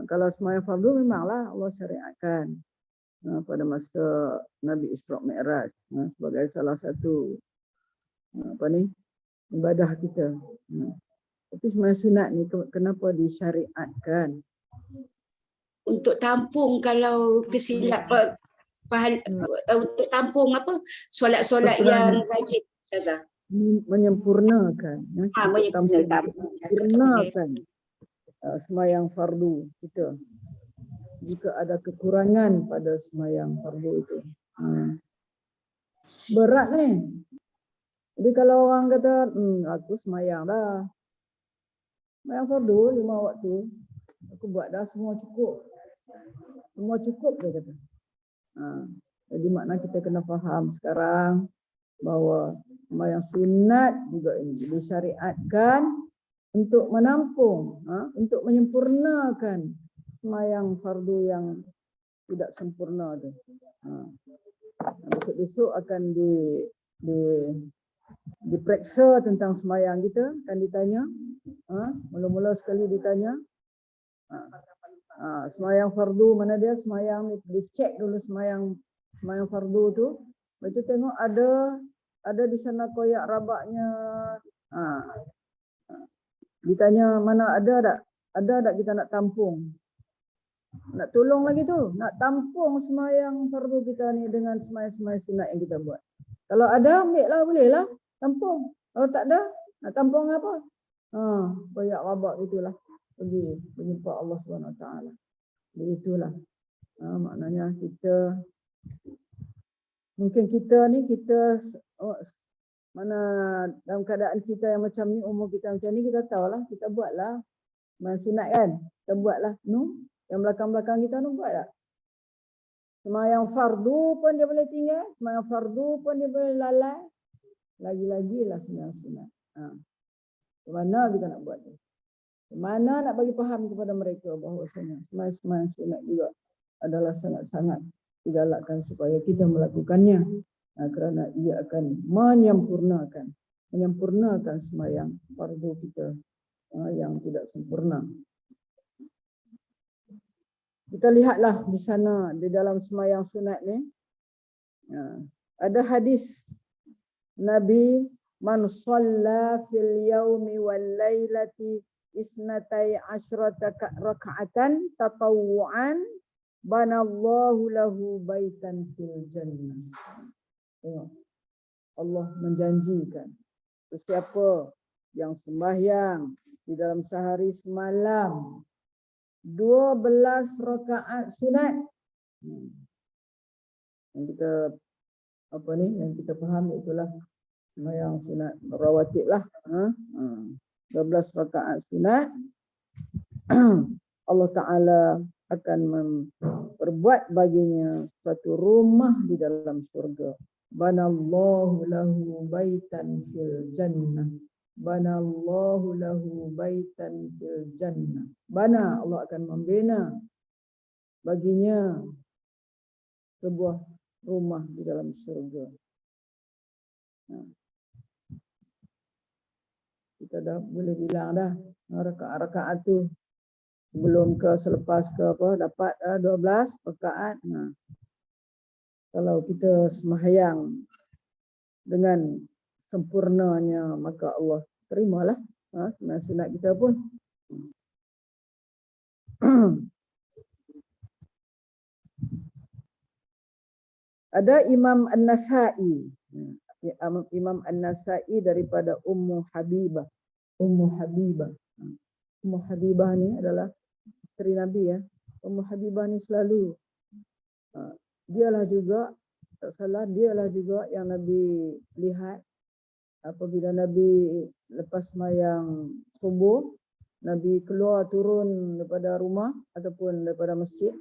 [SPEAKER 1] Kalau sembahyang fardu memanglah Allah syariatkan pada masa Nabi Isra Mi'raj sebagai salah satu ibadah kita. Tapi sembahyang sunat ni kenapa disyariatkan?
[SPEAKER 2] Untuk tampung kalau kesilapan untuk tampung solat-solat yang wajib Ustazah.
[SPEAKER 1] Menyempurnakan menyempurnakan sembahyang fardu kita. Jika ada kekurangan pada sembahyang fardu itu. Berat ni. Jadi kalau orang kata aku sembahyang dah. Sembahyang fardu 5 waktu. Aku buat dah semua cukup. Semua cukup dia kata. Jadi makna kita kena faham sekarang bahawa sembahyang sunat juga ini disyariatkan untuk menampung, untuk menyempurnakan sembahyang fardu yang tidak sempurna tu. Besok-besok akan diperiksa tentang sembahyang kita, akan ditanya. Mula-mula sekali ditanya. Sembahyang fardu mana dia, sembahyang dicek dulu sembahyang fardu tu. Lepas tu tengok ada di sana koyak rabaknya. Ditanya mana ada tak? Ada tak kita nak tampung? Nak tolong lagi tu, nak tampung sembahyang fardu kita ni dengan sembahyang sunat yang kita buat. Kalau ada, ambil lah, boleh lah, tampung. Kalau tak ada, nak tampung apa? Koyak rabak itulah. Pergi berjumpa Allah SWT. Begitulah. Maknanya mungkin kita mana dalam keadaan kita yang macam ni, umur kita macam ni, kita tahulah, kita buatlah. Sembahyang sunat kan, kita buatlah. Yang belakang-belakang kita buat tak? Sembahyang fardu pun dia boleh tinggal, sembahyang fardu pun dia boleh lalai. Lagi-lagilah sembahyang sunat. Mana kita nak buat tu? Mana nak bagi faham kepada mereka bahawa sembahyang sunat juga adalah sangat-sangat digalakkan supaya kita melakukannya. Kerana ia akan menyempurnakan sembahyang fardu kita yang tidak sempurna. Kita lihatlah di sana, di dalam sembahyang sunat ni, ada hadis Nabi, man shalla fil yaumi wal lailati isnatai asyrata raka'atan tatawu'an banallahu lahu baitan fil jannah. Allah menjanjikan sesiapa yang sembahyang di dalam sehari semalam 12 rakaat sunat. Yang kita yang kita faham itulah sembahyang sunat rawatib lah. 12 rakaat sunat. Allah Ta'ala akan memperbuat baginya suatu rumah di dalam surga. Banallahu lahu baitan fil jannah. Banallahu lahu baitan fil jannah. Bana, Allah akan membina baginya sebuah rumah di dalam surga. Kita dah boleh bilang dah rakaat-rakaat tu sebelum selepas dapat 12 rakaat. Kalau kita sembahyang dengan sempurnanya, maka Allah terimalah sembahyang sunat kita pun. Ada Imam An-Nasa'i. Imam An-Nasa'i daripada Ummu Habibah. Ummu Habibah ni adalah isteri Nabi ya. Ummu Habibah ni selalu dialah juga, tak salah, dialah juga yang Nabi lihat apabila Nabi lepas sembahyang subuh, Nabi keluar turun daripada rumah ataupun daripada masjid,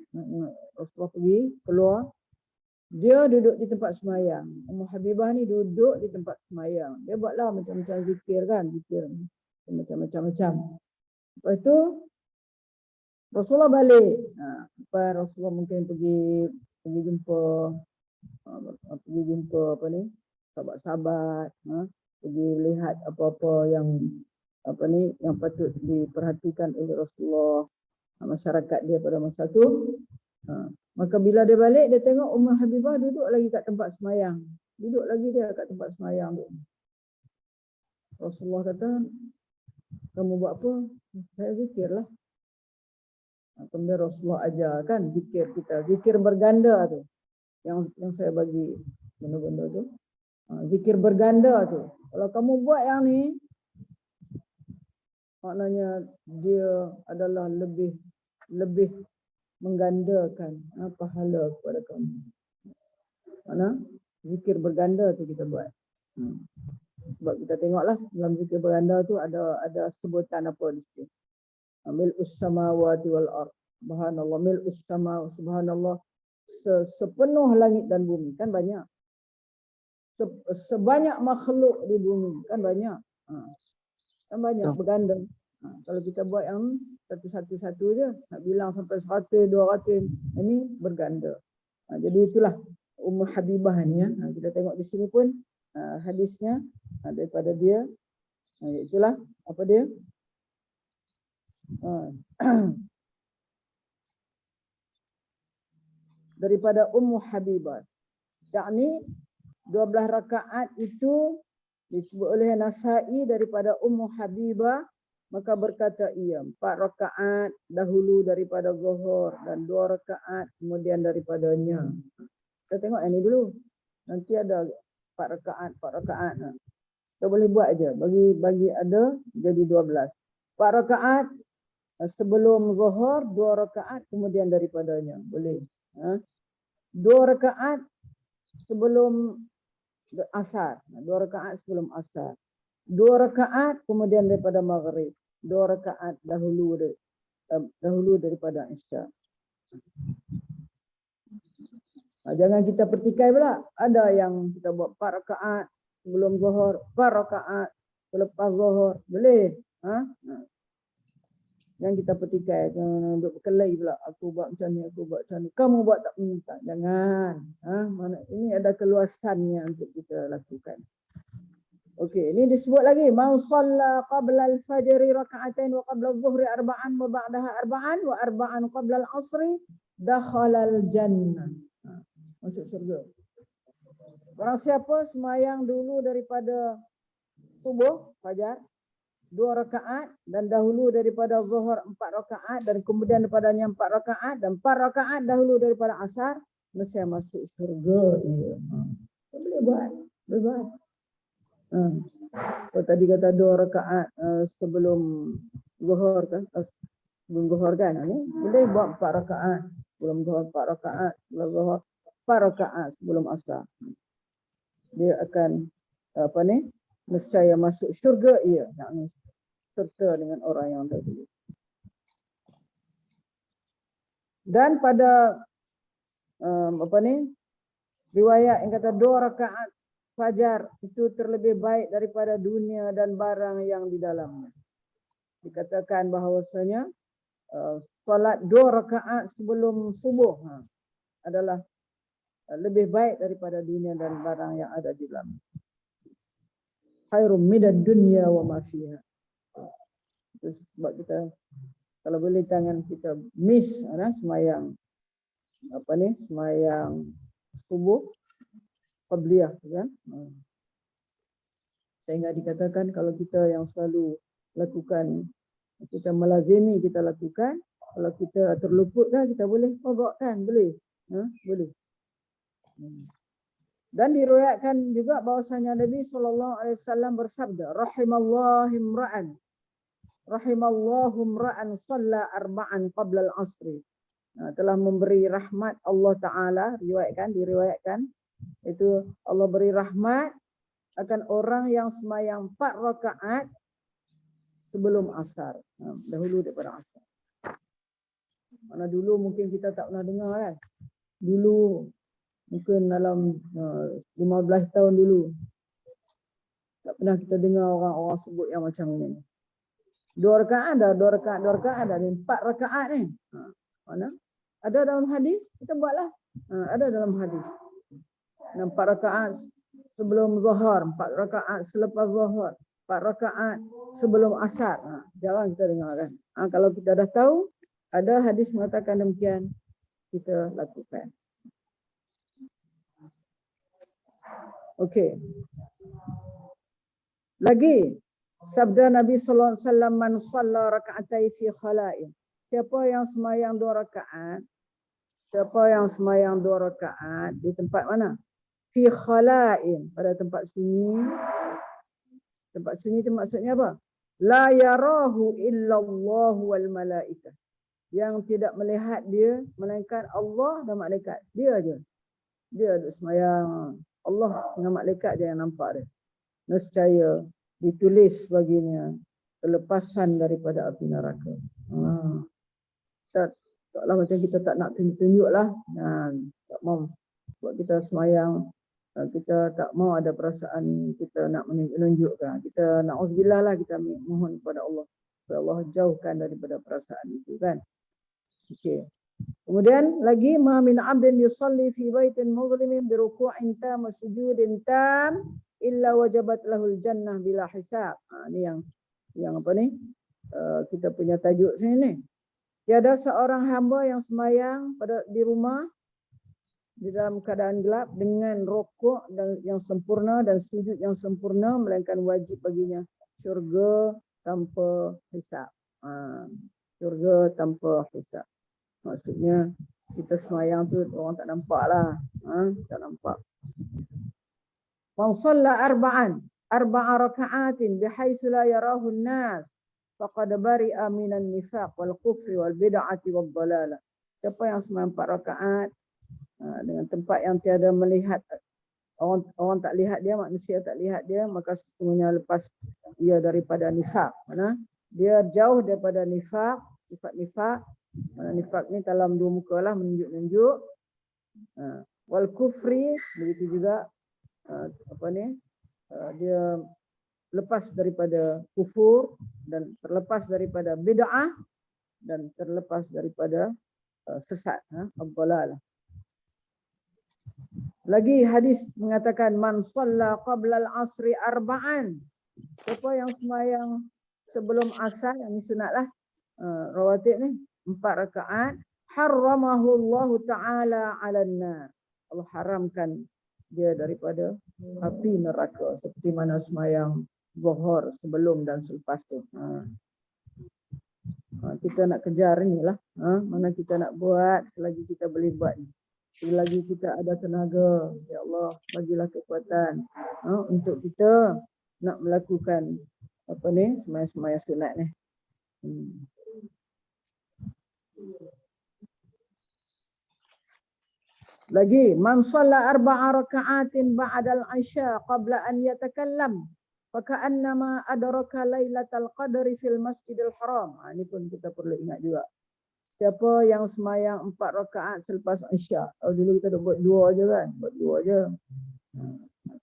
[SPEAKER 1] Rasulullah pergi keluar, dia duduk di tempat sembahyang. Ummu Habibah ni duduk di tempat sembahyang. Dia buatlah macam-macam zikir kan, zikir macam-macam. Lepas tu Rasulullah balik. Rasulullah mungkin pergi jumpa sahabat-sahabat, pergi lihat apa-apa yang patut diperhatikan oleh Rasulullah, masyarakat dia pada masa tu. Maka bila dia balik, dia tengok Ummu Habibah duduk lagi kat tempat sembahyang. Duduk lagi dia kat tempat sembahyang tu. Rasulullah kata, kamu buat apa? Saya zikirlah. Kemudian Rasulullah ajarkan zikir kita, zikir berganda tu. Yang saya bagi benda-benda tu. Zikir berganda tu. Kalau kamu buat yang ni, maknanya dia adalah lebih menggandakan pahala kepada kamu. Mana? Zikir berganda tu kita buat. Sebab kita tengoklah dalam zikir berganda tu ada sebutan apa di situ. Mil'us samawati wal ardh. Subhanallah, mil'us samawati, subhanallah, sepenuh langit dan bumi. Kan banyak. sebanyak makhluk di bumi. Kan banyak. Kan banyak berganda. Kalau kita buat yang satu-satu je, nak bilang sampai 100, 200, ini berganda. Jadi itulah Ummu Habibah ni ya. Kita tengok di sini pun hadisnya daripada dia. Itulah apa dia? Daripada Ummu Habibah. Yakni 12 rakaat itu disebut oleh Nasai daripada Ummu Habibah, maka berkata ia 4 rakaat dahulu daripada Zuhur dan 2 rakaat kemudian daripadanya. Kita tengok yang ni dulu. Nanti ada 4 rakaat. Kita boleh buat aja. Bagi ada jadi 12. 4 rakaat sebelum Zuhur, 2 rakaat kemudian daripadanya. Boleh. 2 rakaat sebelum asar. 2 rakaat sebelum asar. 2 rakaat kemudian daripada maghrib. 2 rakaat dahulu daripada isya. Jangan kita pertikai pula. Ada yang kita buat 4 rakaat sebelum Zuhur, 4 rakaat selepas Zuhur. Boleh. Yang kita pertikai, duduk berkelahi pula. Aku buat macam ni, aku buat macam ni. Kamu buat tak minta. Jangan. Mana ini ada keluasannya untuk kita lakukan. Okey, ini disebut lagi. Man shalla qabla al-fajri raka'atain wa qabla az-zuhri arba'an wa ba'daha arba'an wa arba'an qabla al-'asri dakhala al-jannah. Masuk syurga. Barang siapa semayang dulu daripada subuh, fajar, 2 rakaat dan dahulu daripada zuhur 4 rakaat dan kemudian daripadanya 4 rakaat dan 4 rakaat dahulu daripada asar, mesti masuk syurga. Boleh buat. Bebas. Kalau tadi kata 2 rakaat sebelum zuhur kan? Sebelum zuhur kan? Boleh buat 4 rakaat. Sebelum zuhur 4 rakaat. Sebelum zuhur 4 rakaat sebelum asar. Dia akan nescaya masuk syurga ia. Serta dengan orang yang tadi. Dan pada riwayat yang kata 2 rakaat fajar itu terlebih baik daripada dunia dan barang yang di dalamnya. Dikatakan bahawasanya solat 2 rakaat sebelum subuh adalah lebih baik daripada dunia dan barang yang ada di dalamnya. Khairum minad dunya wa ma fiha. Sebab kita kalau boleh jangan kita miss semayang semayang subuh qabliyah kan. Sehingga dikatakan kalau kita yang selalu lakukan, kita melazimi, kita lakukan, kalau kita terluput kan kita boleh qadha boleh. Boleh. Dan diriwayatkan juga bahwasanya Nabi SAW bersabda, Rahimallahu imra'an shalla arba'an qabla al-'asri. Telah memberi rahmat Allah Ta'ala, diriwayatkan itu Allah beri rahmat akan orang yang semayang 4 rakaat sebelum asar, dahulu daripada asar. Mana dulu mungkin kita tak pernah dengar kan. Dulu mungkin dalam 15 tahun dulu tak pernah kita dengar orang-orang sebut yang macam ni. 2 rakaat ada, 2 rakaat ada, 4 rakaat ni. Mana? Ada dalam hadis, kita buatlah. Ada dalam hadis. 4 rakaat sebelum zuhur, 4 rakaat selepas zuhur, 4 rakaat sebelum asar. Jarang kita dengar kan. Kalau kita dah tahu, ada hadis mengatakan demikian, kita lakukan. Okey. Lagi sabda Nabi sallallahu alaihi wasallam, man shalla rak'atai fi khala'in. Siapa yang semayang 2 rakaat? Siapa yang semayang 2 rakaat di tempat mana? Fi khala'in, pada tempat sunyi. Tempat sunyi itu maksudnya apa? La yarahu illallahu wal malaikah. Yang tidak melihat dia melainkan Allah dan malaikat. Dia aja. Dia duduk semayang. Allah dengan malaikat je yang nampak dia. Nescaya ditulis baginya kelepasan daripada api neraka. Taklah macam kita tak nak tunjuk-tunjuk lah. Tak mau buat kita semayang kita tak mau ada perasaan kita nak menunjukkan. Kita na'udzubillah lah, kita mohon kepada Allah supaya Allah jauhkan daripada perasaan itu kan. Okey. Kemudian lagi ma min 'abdin yusalli fi baitin muzlimin bi ruku'in tam wa sujudin tam illa wajabat lahul jannah bila hisab. Ni yang apa ni? Kita punya tajuk sini ni. Tiada seorang hamba yang semayang di rumah di dalam keadaan gelap dengan rukuk dan yang sempurna dan sujud yang sempurna melainkan wajib baginya syurga tanpa hisab. Syurga tanpa hisab. Maksudnya kita semayang tu orang tak nampak lah. Tak nampak. Man shalla arba'a raka'atin bihaitsu la yarahu an-nas faqad bari'a minan nifaq wal kufri wal bid'ati wad dhalalah. Siapa yang semayang 4 rakaat dengan tempat yang tiada melihat, orang tak lihat dia, manusia tak lihat dia, maka sesungguhnya lepas ia daripada nifaq. Mana dia jauh daripada nifaq, sifat nifaq. Nifaq ni dalam 2 muka lah, menunjuk-nunjuk. Wal kufri, begitu juga dia lepas daripada kufur dan terlepas daripada bid'ah dan terlepas daripada sesat, ad-dhalalah. Lagi hadis mengatakan man shalla qabla al-asri arba'an. Siapa yang sembahyang sebelum asar, yang ni sunatlah, rawatib ni 4 rakaat, harramahu Allah taala 'alan nar. Allah haramkan dia daripada api neraka seperti mana sembahyang zuhur sebelum dan selepas tu. Kita nak kejar inilah, mana kita nak buat selagi kita boleh buat ni. Selagi kita ada tenaga, ya Allah bagilah kekuatan untuk kita nak melakukan sembahyang sunat ni. Lagi man shalla 4 raka'atin ba'dal 'isya qabla an yatakallam fa ka'annama adraka lailatal qadri fil masjidil haram. Ini pun kita perlu ingat juga. Siapa yang semayang 4 rakaat selepas Isya. Dulu kita dah buat 2 je kan. Buat 2 je.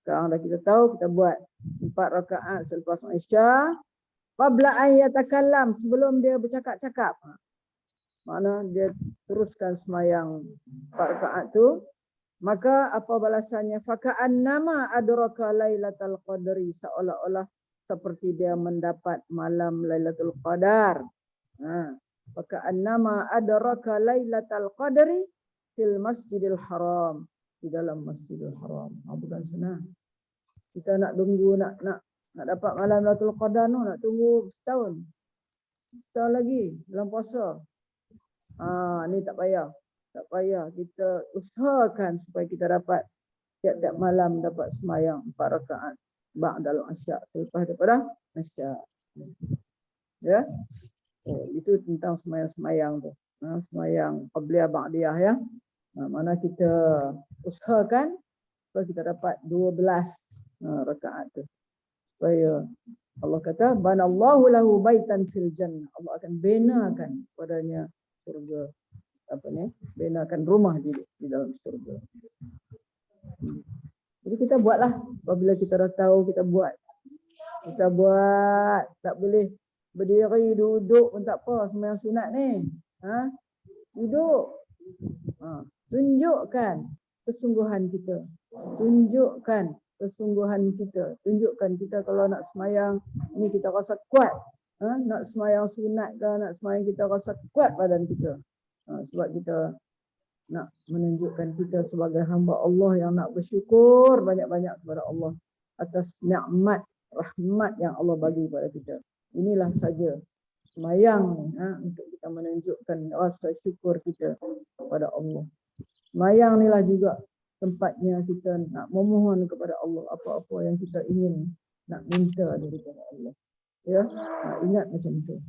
[SPEAKER 1] Sekarang dah kita tahu, kita buat 4 rakaat selepas Isya. Qabla an yatakallam, sebelum dia bercakap-cakap. Mana dia teruskan semayang 4 rakaat tu. Maka apa balasannya? Faka'annama adraka lailatul qadri. Seolah-olah seperti dia mendapat malam Lailatul Qadar. Faka'annama adraka lailatul qadri fil masjidil haram. Di dalam masjidil haram. Bukan senang. Kita nak tunggu, nak dapat malam Lailatul Qadar tu, nak tunggu setahun. Setahun lagi dalam puasa. Ni tak payah. Tak payah. Kita usahakan supaya kita dapat tiap-tiap malam dapat semayang 4 rakaat ba'dal isya, selepas daripada isya. Ya. Itu tentang semayang-semayang tu. Semayang qabliyah ba'diyah ya. Mana kita usahakan supaya kita dapat 12 rakaat tu. Supaya Allah kata banallahu lahu baitan fil jannah. Allah akan binakan padanya surga. Binakan rumah di dalam surga. Jadi kita buatlah. Apabila kita dah tahu, kita buat. Kita buat. Tak boleh berdiri, duduk pun tak apa. Sembahyang sunat ni. Duduk. Tunjukkan kesungguhan kita. Tunjukkan kesungguhan kita. Tunjukkan kita kalau nak sembahyang ni kita rasa kuat. Nak sembahyang sunat ke, nak sembahyang kita rasa kuat badan kita. Sebab kita nak menunjukkan kita sebagai hamba Allah yang nak bersyukur banyak-banyak kepada Allah atas nikmat, rahmat yang Allah bagi kepada kita. Inilah saja sembahyang untuk kita menunjukkan rasa syukur kita kepada Allah. Sembahyang inilah juga tempatnya kita nak memohon kepada Allah apa-apa yang kita ingin nak minta daripada Allah. Ya, ingat macam tu.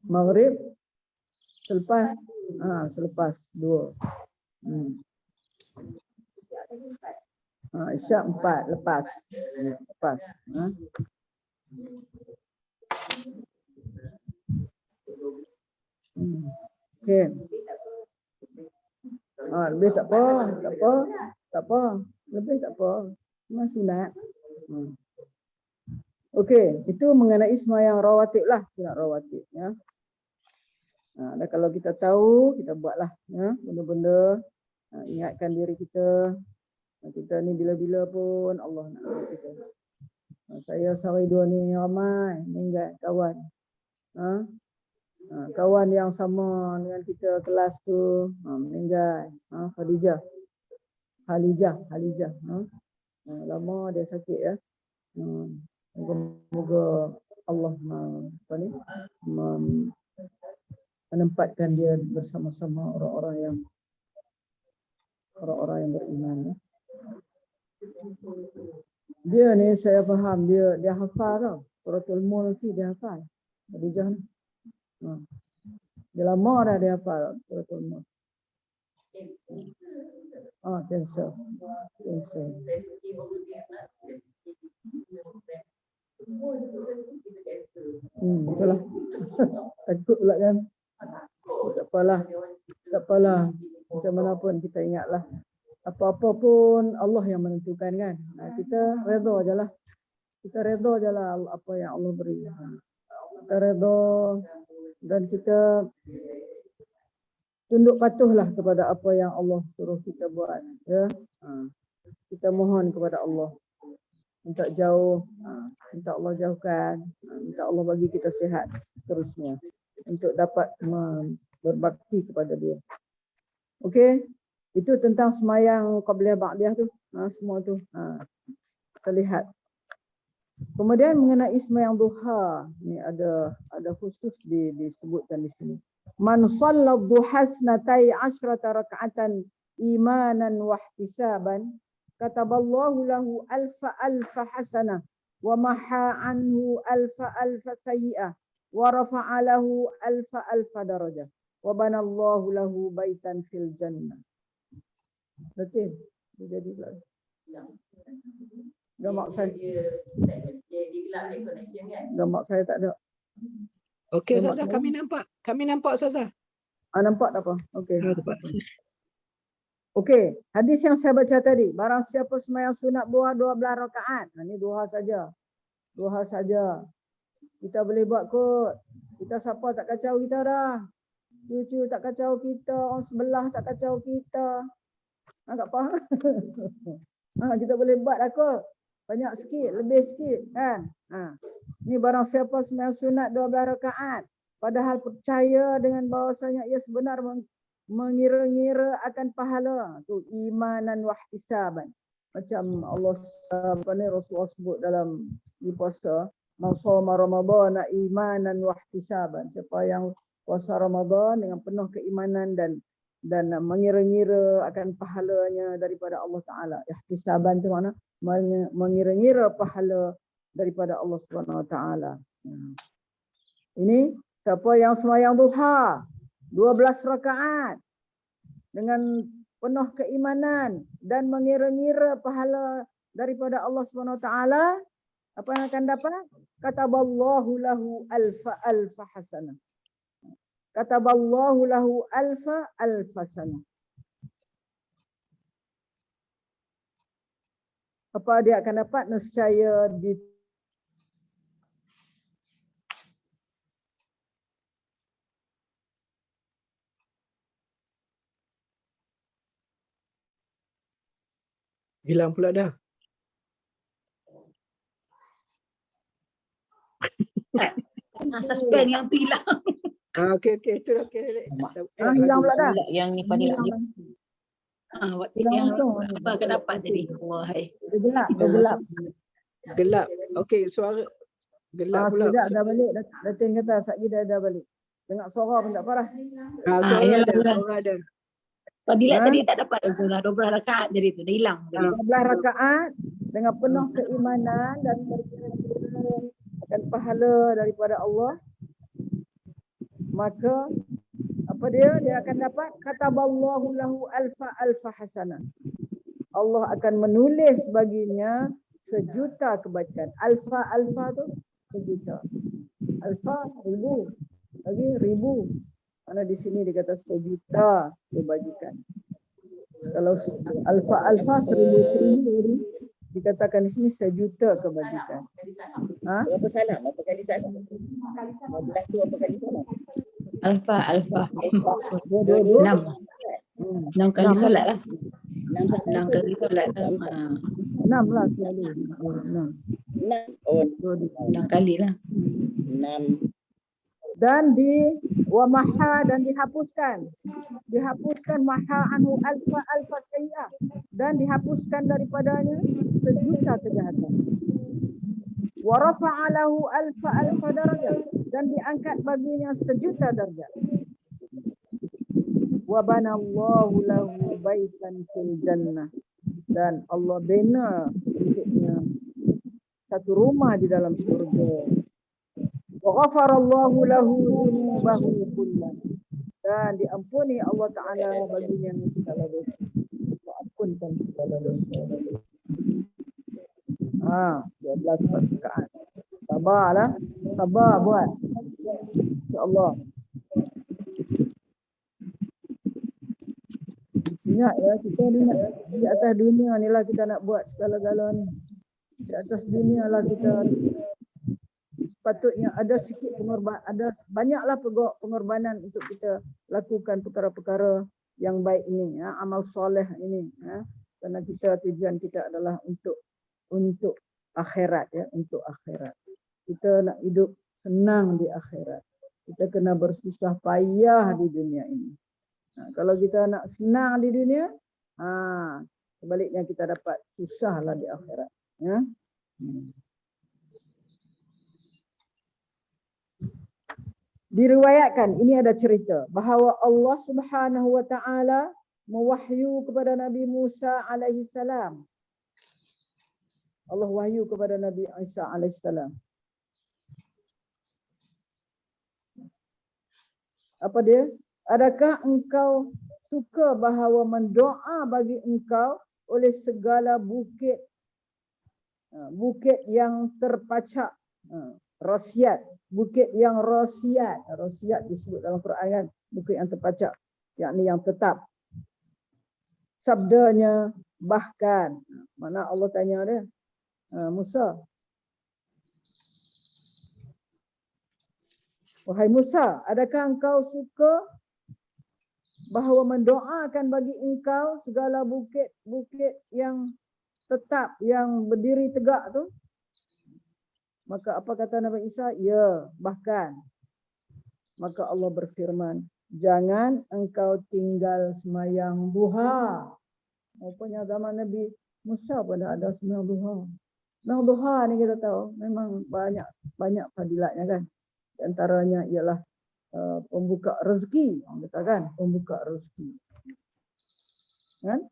[SPEAKER 1] Maghrib selepas 2. Isyak 4 lepas. Okey. Lebih tak apa. Lebih tak apa. Cuma sunat. Okey, itu mengenai sembahyang rawatib lah, sunat rawatib ya. Dan kalau kita tahu, kita buatlah ya, benda-benda ingatkan diri kita. Kita ni bila-bila pun Allah nak buat kita. Saya sehari dua ni ramai meninggal kawan. Kawan yang sama dengan kita kelas tu meninggal. Halijah. Lama dia sakit ya. Moga-moga Allah menempatkan dia bersama-sama orang-orang yang beriman ya. Dia ni saya faham dia hafal tau. Suratul Mulk dia hafal. Halijah ni. Dia lama dah dia hafal Suratul Mulk. Cancer. Betul lah. Takut pula kan. Tak apalah. Macam mana pun kita ingatlah. Apa-apa pun Allah yang menentukan kan. Kita redha je lah. Apa yang Allah beri. Kita redha dan kita tunduk patuhlah kepada apa yang Allah suruh kita buat. Ya. Kita mohon kepada Allah. Minta jauh. Minta Allah jauhkan. Minta Allah bagi kita sihat seterusnya. Untuk dapat berbakti kepada dia. Okey. Itu tentang semayang qabliyah ba'diyah tu. Semua tu. Kita lihat. Kemudian mengenai semayang duha. Ni ada khusus disebutkan di sini. Man shalla duha snatai asyrata raka'atan imanan wa ihtisaban kataballahu lahu alfa hasanah wa maha anhu alfa sayyi'ah wa rafa'a lahu alfa darajah wa banallahu lahu baitan fil jannah. Betul. Dia jadi pula. Gambar saya. Gambar saya tak ada.
[SPEAKER 4] Okey Ustazah, kami nampak Ustazah.
[SPEAKER 1] Nampak tak apa? Okey. Okey, hadis yang saya baca tadi, barang siapa sembahyang sunat duha 12 rakaat. Ini duha saja. Kita boleh buat kot. Kita siapa tak kacau kita dah. Cucu tak kacau kita, orang sebelah tak kacau kita. Tak apa. Kita boleh buat lah kot. Banyak sikit, lebih sikit kan. Ni barang siapa sembahyang sunat 12 rakaat. Padahal percaya dengan bahawasanya ia sebenar mengira-ngira akan pahala. Tu imanan wa ihtisaban. Macam Allah Rasulullah sebut dalam di puasa. Man shoma Ramadhana imanan wa ihtisaban. Siapa yang puasa Ramadan dengan penuh keimanan dan mengira-ngira akan pahalanya daripada Allah Ta'ala. Ihtisaban tu mana? Mengira-ngira pahala daripada Allah Subhanahu Wa Ta'ala. Ini siapa yang sembahyang duha 12 rakaat dengan penuh keimanan dan mengira-ngira pahala daripada Allah Subhanahu Wa Ta'ala, apa yang akan dapat? Kataballahu lahu alfa hasanah. Kataballahu lahu alfa sanah. Apa dia akan dapat? Nescaya
[SPEAKER 4] Hilang pula dah.
[SPEAKER 2] Suspend yang tu hilang.
[SPEAKER 4] Okey itulah
[SPEAKER 1] hilang pula dah.
[SPEAKER 8] Yang ni Fadilah.
[SPEAKER 2] Waktu yang apa akan dapat tadi? Wahai.
[SPEAKER 4] Gelap. Okey, suara gelap pula.
[SPEAKER 1] Sudah dah balik. Datin kata Sakgi dah balik. Dengar suara pun tak parah.
[SPEAKER 4] Suara ada.
[SPEAKER 2] Fadilah tadi tak dapat sudah 12 rakaat jadi tu dah hilang.
[SPEAKER 1] 12 rakaat dengan penuh keimanan dan berkira-kira akan pahala daripada Allah. Maka apa dia akan dapat kataballahu lahu alfa hasanah. Allah akan menulis baginya 1,000,000 kebaikan. Alfa tu 1,000,000. Alfa 1,000. Lagi 1,000. Karena di sini dikata 1,000,000 kebajikan. Kalau alfa seribu dikatakan di sini 1,000,000 kebajikan. Ha?
[SPEAKER 8] Berapa salam? Apa kali salam? 15 tu apa kali salam?
[SPEAKER 2] Alfa.
[SPEAKER 1] Dua.
[SPEAKER 2] 6 kali solat lah.
[SPEAKER 8] 6
[SPEAKER 2] 6 kali solat lah.
[SPEAKER 1] 6 lah selalu. 6.
[SPEAKER 8] 6. Oh,
[SPEAKER 2] 6 kali lah.
[SPEAKER 8] 6.
[SPEAKER 1] Dan wamaha dan dihapuskan maha anhu alfa sayyi'ah, dan dihapuskan daripadanya 1,000,000 kejahatan. Wa rafa'a lahu alfa darajah, dan diangkat baginya 1,000,000 darjat. Wa banallahu lahu baitan fil jannah, dan Allah bina untuknya satu rumah di dalam surga. Wa ghafarallahu lahu dzunubahu kullah, dan diampuni Allah Ta'ala baginya segala dosa. Ampunkan segala dosa. 12 rakaat. Sabarlah. Sabar buat. InsyaAllah. Ingat ya, kita ni di atas dunia ni lah kita nak buat segala-gala ni. Di atas dunia lah kita sepatutnya ada sikit pengorbanan, ada banyaklah pengorbanan untuk kita lakukan perkara-perkara yang baik ini, ya, amal soleh ini, ya. Karena tujuan kita adalah untuk akhirat, ya, untuk akhirat. Kita nak hidup senang di akhirat. Kita kena bersusah payah di dunia ini. Kalau kita nak senang di dunia, sebaliknya kita dapat susahlah di akhirat, ya. Diriwayatkan, ini ada cerita bahawa Allah Subhanahu wa taala mewahyu kepada Nabi Musa alaihi salam. Allah wahyu kepada Nabi Isa alaihi salam. Apa dia? Adakah engkau suka bahawa mendoa bagi engkau oleh segala bukit yang terpacak, rasiat, bukit yang rasiat disebut dalam Quran kan, bukit yang terpacak, yakni yang tetap. Sabdanya bahkan, mana Allah tanya dia, Musa, wahai Musa, adakah engkau suka bahawa mendoakan bagi engkau segala bukit yang tetap, yang berdiri tegak tu? Maka apa kata Nabi Isa? Ya, bahkan. Maka Allah berfirman, jangan engkau tinggal semayang duha. Rupanya zaman Nabi Musa pun ada semayang duha. Semayang duha ni kita tahu memang banyak fadilatnya kan. Di antaranya ialah pembuka rezeki, orang kata kan, pembuka rezeki. Kan?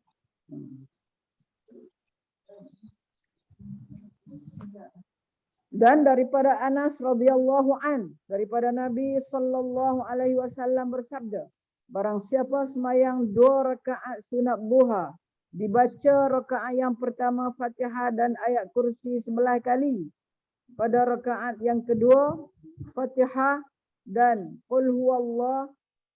[SPEAKER 1] Dan daripada Anas radhiyallahu an, daripada Nabi sallallahu alaihi wasallam bersabda, barang siapa semayang 2 rakaat sunat duha, dibaca rakaat yang pertama Fatihah dan ayat kursi 11 kali. Pada rakaat yang kedua Fatihah dan qul huwallah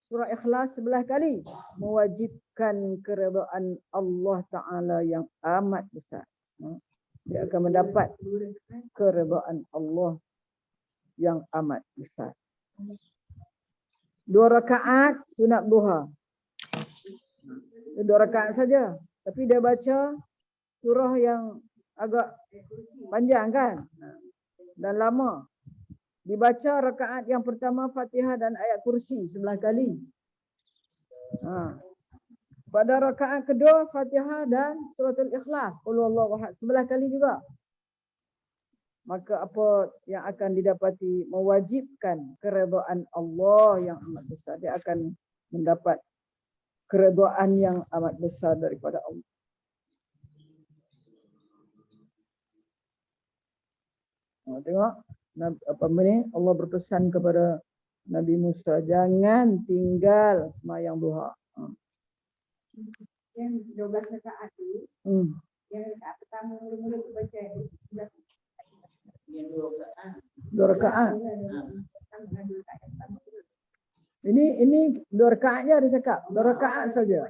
[SPEAKER 1] surah Ikhlas 11 kali, mewajibkan keredaan Allah Ta'ala yang amat besar. Dia akan mendapat keredaan Allah yang amat besar. 2 rakaat sunat duha. 2 rakaat saja. Tapi dia baca surah yang agak panjang kan? Dan lama. Dibaca rakaat yang pertama Fatihah dan ayat kursi 11 kali. Pada rakaat kedua Fatihah dan suratul Ikhlas, qul huwallahu ahad 11 kali juga. Maka apa yang akan didapati? Mewajibkan keredaan Allah yang amat besar. Dia akan mendapat keredaan yang amat besar daripada Allah. Tengok apa ni, Allah berpesan kepada Nabi Musa, jangan tinggal semayang duha. Yang 12 rakaat tu, yang rakaat pertama mula-mula tu baca 12 rakaat. Ini 2 rakaatnya dia cakap, 2 rakaat saja.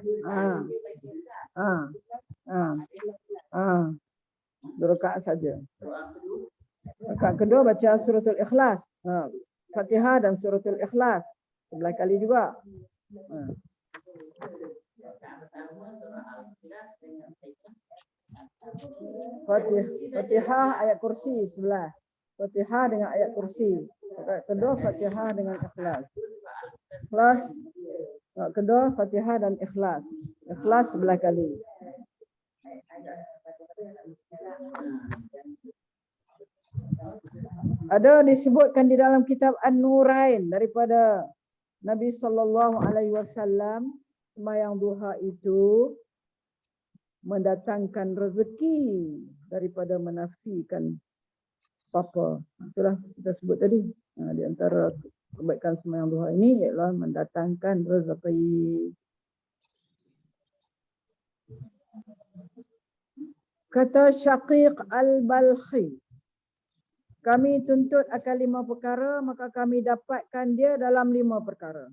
[SPEAKER 1] Dua rakaat saja. Rakaat kedua baca suratul Ikhlas. Fatihah dan suratul Ikhlas. Sebelah kali juga. Fatihah ayat kursi sebelah. Fatihah dengan ayat kursi. Rakaat kedua Fatihah dengan Ikhlas. Ikhlas. Rakaat kedua Fatihah dan Ikhlas. Ikhlas sebelah kali. Ada disebutkan di dalam kitab An-Nurain daripada Nabi SAW, sembahyang duha itu mendatangkan rezeki daripada menafikan apa. Itulah kita sebut tadi. Di antara kebaikan sembahyang duha ini ialah mendatangkan rezeki. Kata Syaqiq Al-Balkhi, kami tuntut akan 5 perkara, maka kami dapatkan dia dalam 5 perkara.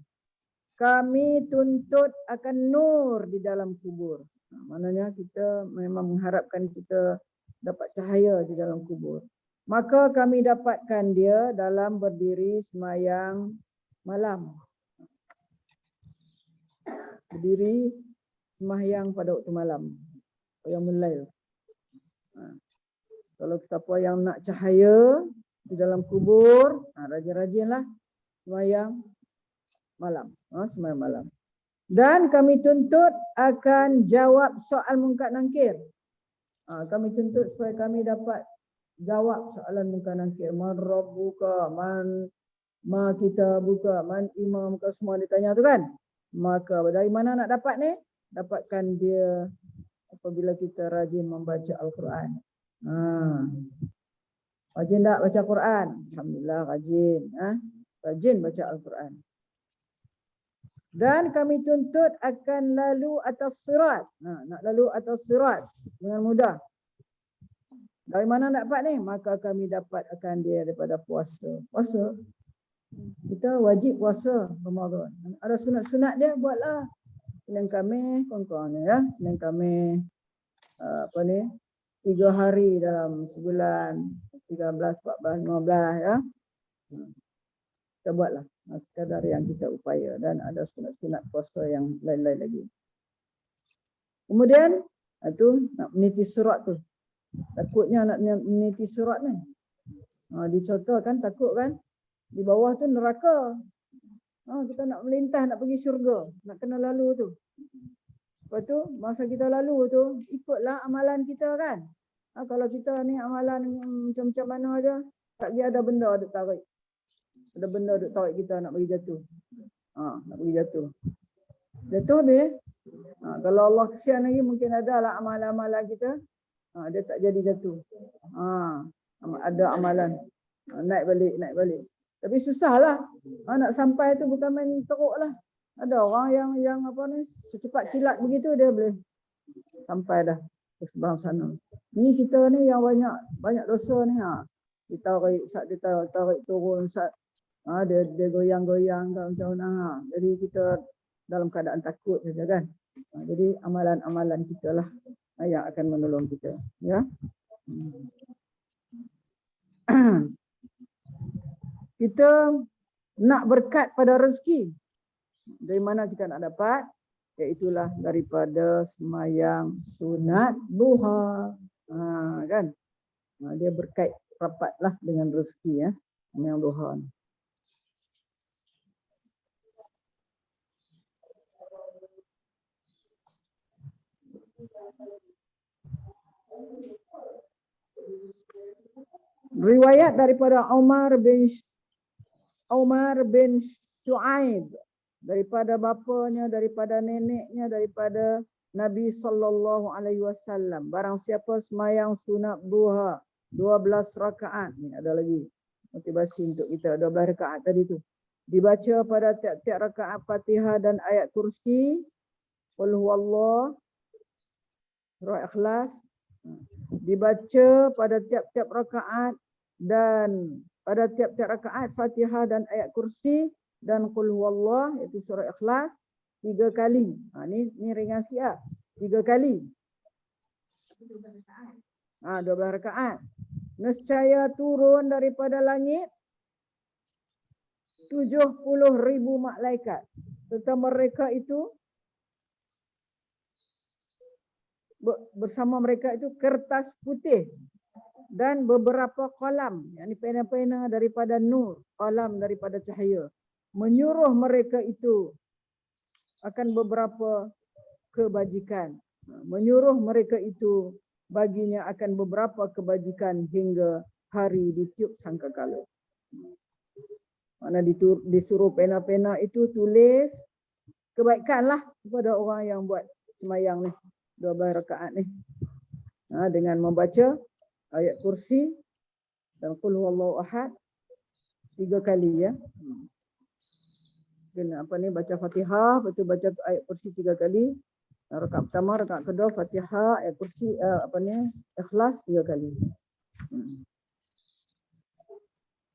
[SPEAKER 1] Kami tuntut akan nur di dalam kubur. Maknanya kita memang mengharapkan kita dapat cahaya di dalam kubur. Maka kami dapatkan dia dalam berdiri sembahyang malam. Berdiri sembahyang pada waktu malam. Yang melail. Kalau siapa yang nak cahaya di dalam kubur, rajin-rajinlah sembahyang malam. Sembahyang malam. Dan kami tuntut akan jawab soal munkar nakir. Kami tuntut supaya kami dapat jawab soalan munkar nakir. Man rabbuka, ma kita buka, man imam, semua ditanya tu kan. Maka dari mana nak dapat ni? Dapatkan dia apabila kita rajin membaca Al-Quran. Rajin tak baca Quran? Alhamdulillah rajin. Rajin baca Al-Quran. Dan kami tuntut akan lalu atas sirat. Nak lalu atas sirat dengan mudah. Dari mana nak dapat ni? Maka kami dapat akan dia daripada puasa. Puasa. Kita wajib puasa Ramadan. Ada sunat-sunat dia, buatlah. Senin Khamis, kawan-kawan ya. Senin Khamis 3 hari dalam sebulan, 13, 14, 15 ya. Kita buatlah sekadar yang kita upaya, dan ada sunat-sunat puasa yang lain-lain lagi. Kemudian itu nak meniti surat tu. Takutnya nak meniti surat ni. Dicontohkan takut kan di bawah tu neraka. Kita nak melintah, nak pergi syurga, nak kena lalu tu. Lepas tu, masa kita lalu tu, ikutlah amalan kita kan. Kalau kita ni amalan macam-macam mana aja, tak dia ada benda duk tarik. Ada benda duk tarik kita nak pergi jatuh. Nak pergi jatuh. Jatuh habis. Kalau Allah kesian lagi, mungkin ada lah amalan-amalan kita. Dia tak jadi jatuh. Ada amalan. Naik balik. Tapi susahlah. Nak sampai tu bukan main teruk lah. Ada orang yang apa ni, secepat kilat begitu dia boleh sampai dah ke seberang sana. Ni kita ni yang banyak dosa ni. Ditarik turun sat. Dia goyang-goyang macam mana. Jadi kita dalam keadaan takut saja kan. Jadi amalan-amalan kita lah yang akan menolong kita. Ya. Kita nak berkat pada rezeki. Dari mana kita nak dapat? Iaitulah daripada sembahyang sunat duha. Kan? Dia berkait rapatlah dengan rezeki ya. Sembahyang duha. Riwayat daripada Umar bin Shu'aib, daripada bapanya, daripada neneknya, daripada Nabi SAW. Barang siapa sembahyang sunat duha 12 rakaat, ni ada lagi motivasi untuk kita, 12 rakaat tadi tu. Dibaca pada tiap-tiap rakaat Fatihah dan ayat kursi, Qul huwallah, surah Ikhlas. Dibaca pada tiap-tiap rakaat dan pada tiap-tiap rakaat Fatihah dan ayat kursi dan Qul huwallah, iaitu surah Ikhlas 3 kali. Ni ringan sikit. 3 kali. 12 rakaat. Nescaya turun daripada langit 70,000 malaikat. Serta mereka itu bersama mereka itu kertas putih dan beberapa kolam, yakni pena-pena daripada nur, kolam daripada cahaya, menyuruh mereka itu akan beberapa kebajikan, menyuruh mereka itu baginya akan beberapa kebajikan hingga hari ditiup sangkakala. Mana disuruh pena-pena itu tulis kebaikan lah kepada orang yang buat semayang ni, 12 rakaat ni. Dengan membaca ayat kursi dan qul huwallahu ahad 3 kali ya. Kena baca Fatihah, betul baca ayat kursi 3 kali. Rakaat pertama, rakaat kedua Fatihah, ayat kursi Ikhlas 3 kali.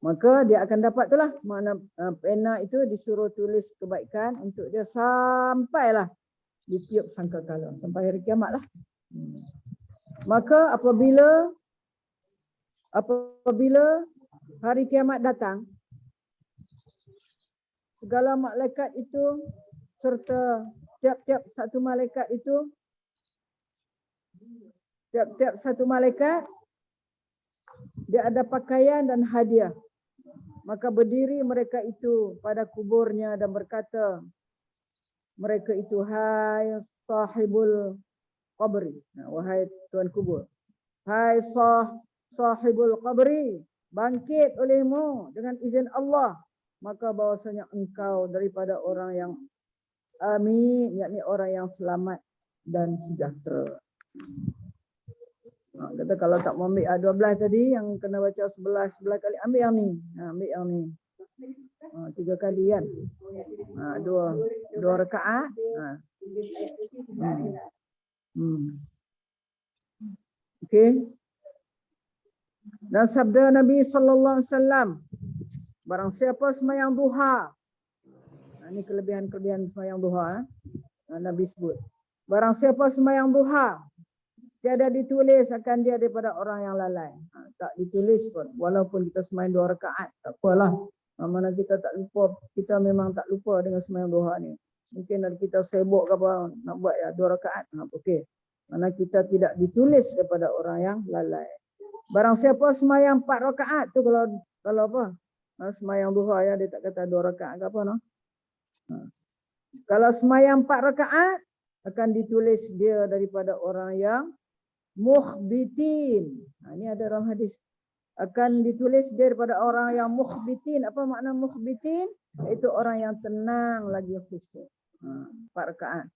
[SPEAKER 1] Maka dia akan dapat itulah makna pena itu disuruh tulis kebaikan untuk dia sampailah ditiup sangkakala, sampai hari kiamat lah. Maka apabila hari kiamat datang, segala malaikat itu serta tiap-tiap satu malaikat dia ada pakaian dan hadiah. Maka berdiri mereka itu pada kuburnya dan berkata, mereka itu, hai sahibul qabri, wahai tuan kubur, hai sahibul qabri, bangkit olehmu dengan izin Allah, maka bahwasanya engkau daripada orang yang amin, yakni orang yang selamat dan sejahtera. Kata kalau tak mau ambil 12 tadi yang kena baca 11 kali, ambil yang ni. Ambil yang ni. 3 kali kan. 2 rakaat. Okey. Dan sabda Nabi sallallahu alaihi wasallam, barang siapa sembahyang duha. Ini kelebihan sembahyang duha. Nabi sebut. Barang siapa sembahyang duha, tiada ditulis akan dia daripada orang yang lalai. Tak ditulis pun. Walaupun kita sembahyang 2 rakaat, tak apalah. Mana kita tak lupa, kita memang tak lupa dengan sembahyang duha ni. Mungkin kita sibuk ke apa, nak buat 2 rakaat. Okey. Mana kita tidak ditulis daripada orang yang lalai. Barang siapa sembahyang 4 rakaat tu kalau apa? Sembahyang duha ya, dia tak kata 2 rakaat ke apa no. Kalau sembahyang 4 rakaat akan ditulis dia daripada orang yang mukhbitin. Ini ada dalam hadis. Akan ditulis dia daripada orang yang mukhbitin. Apa makna mukhbitin? Iaitu orang yang tenang lagi khusyuk. 4 rakaat.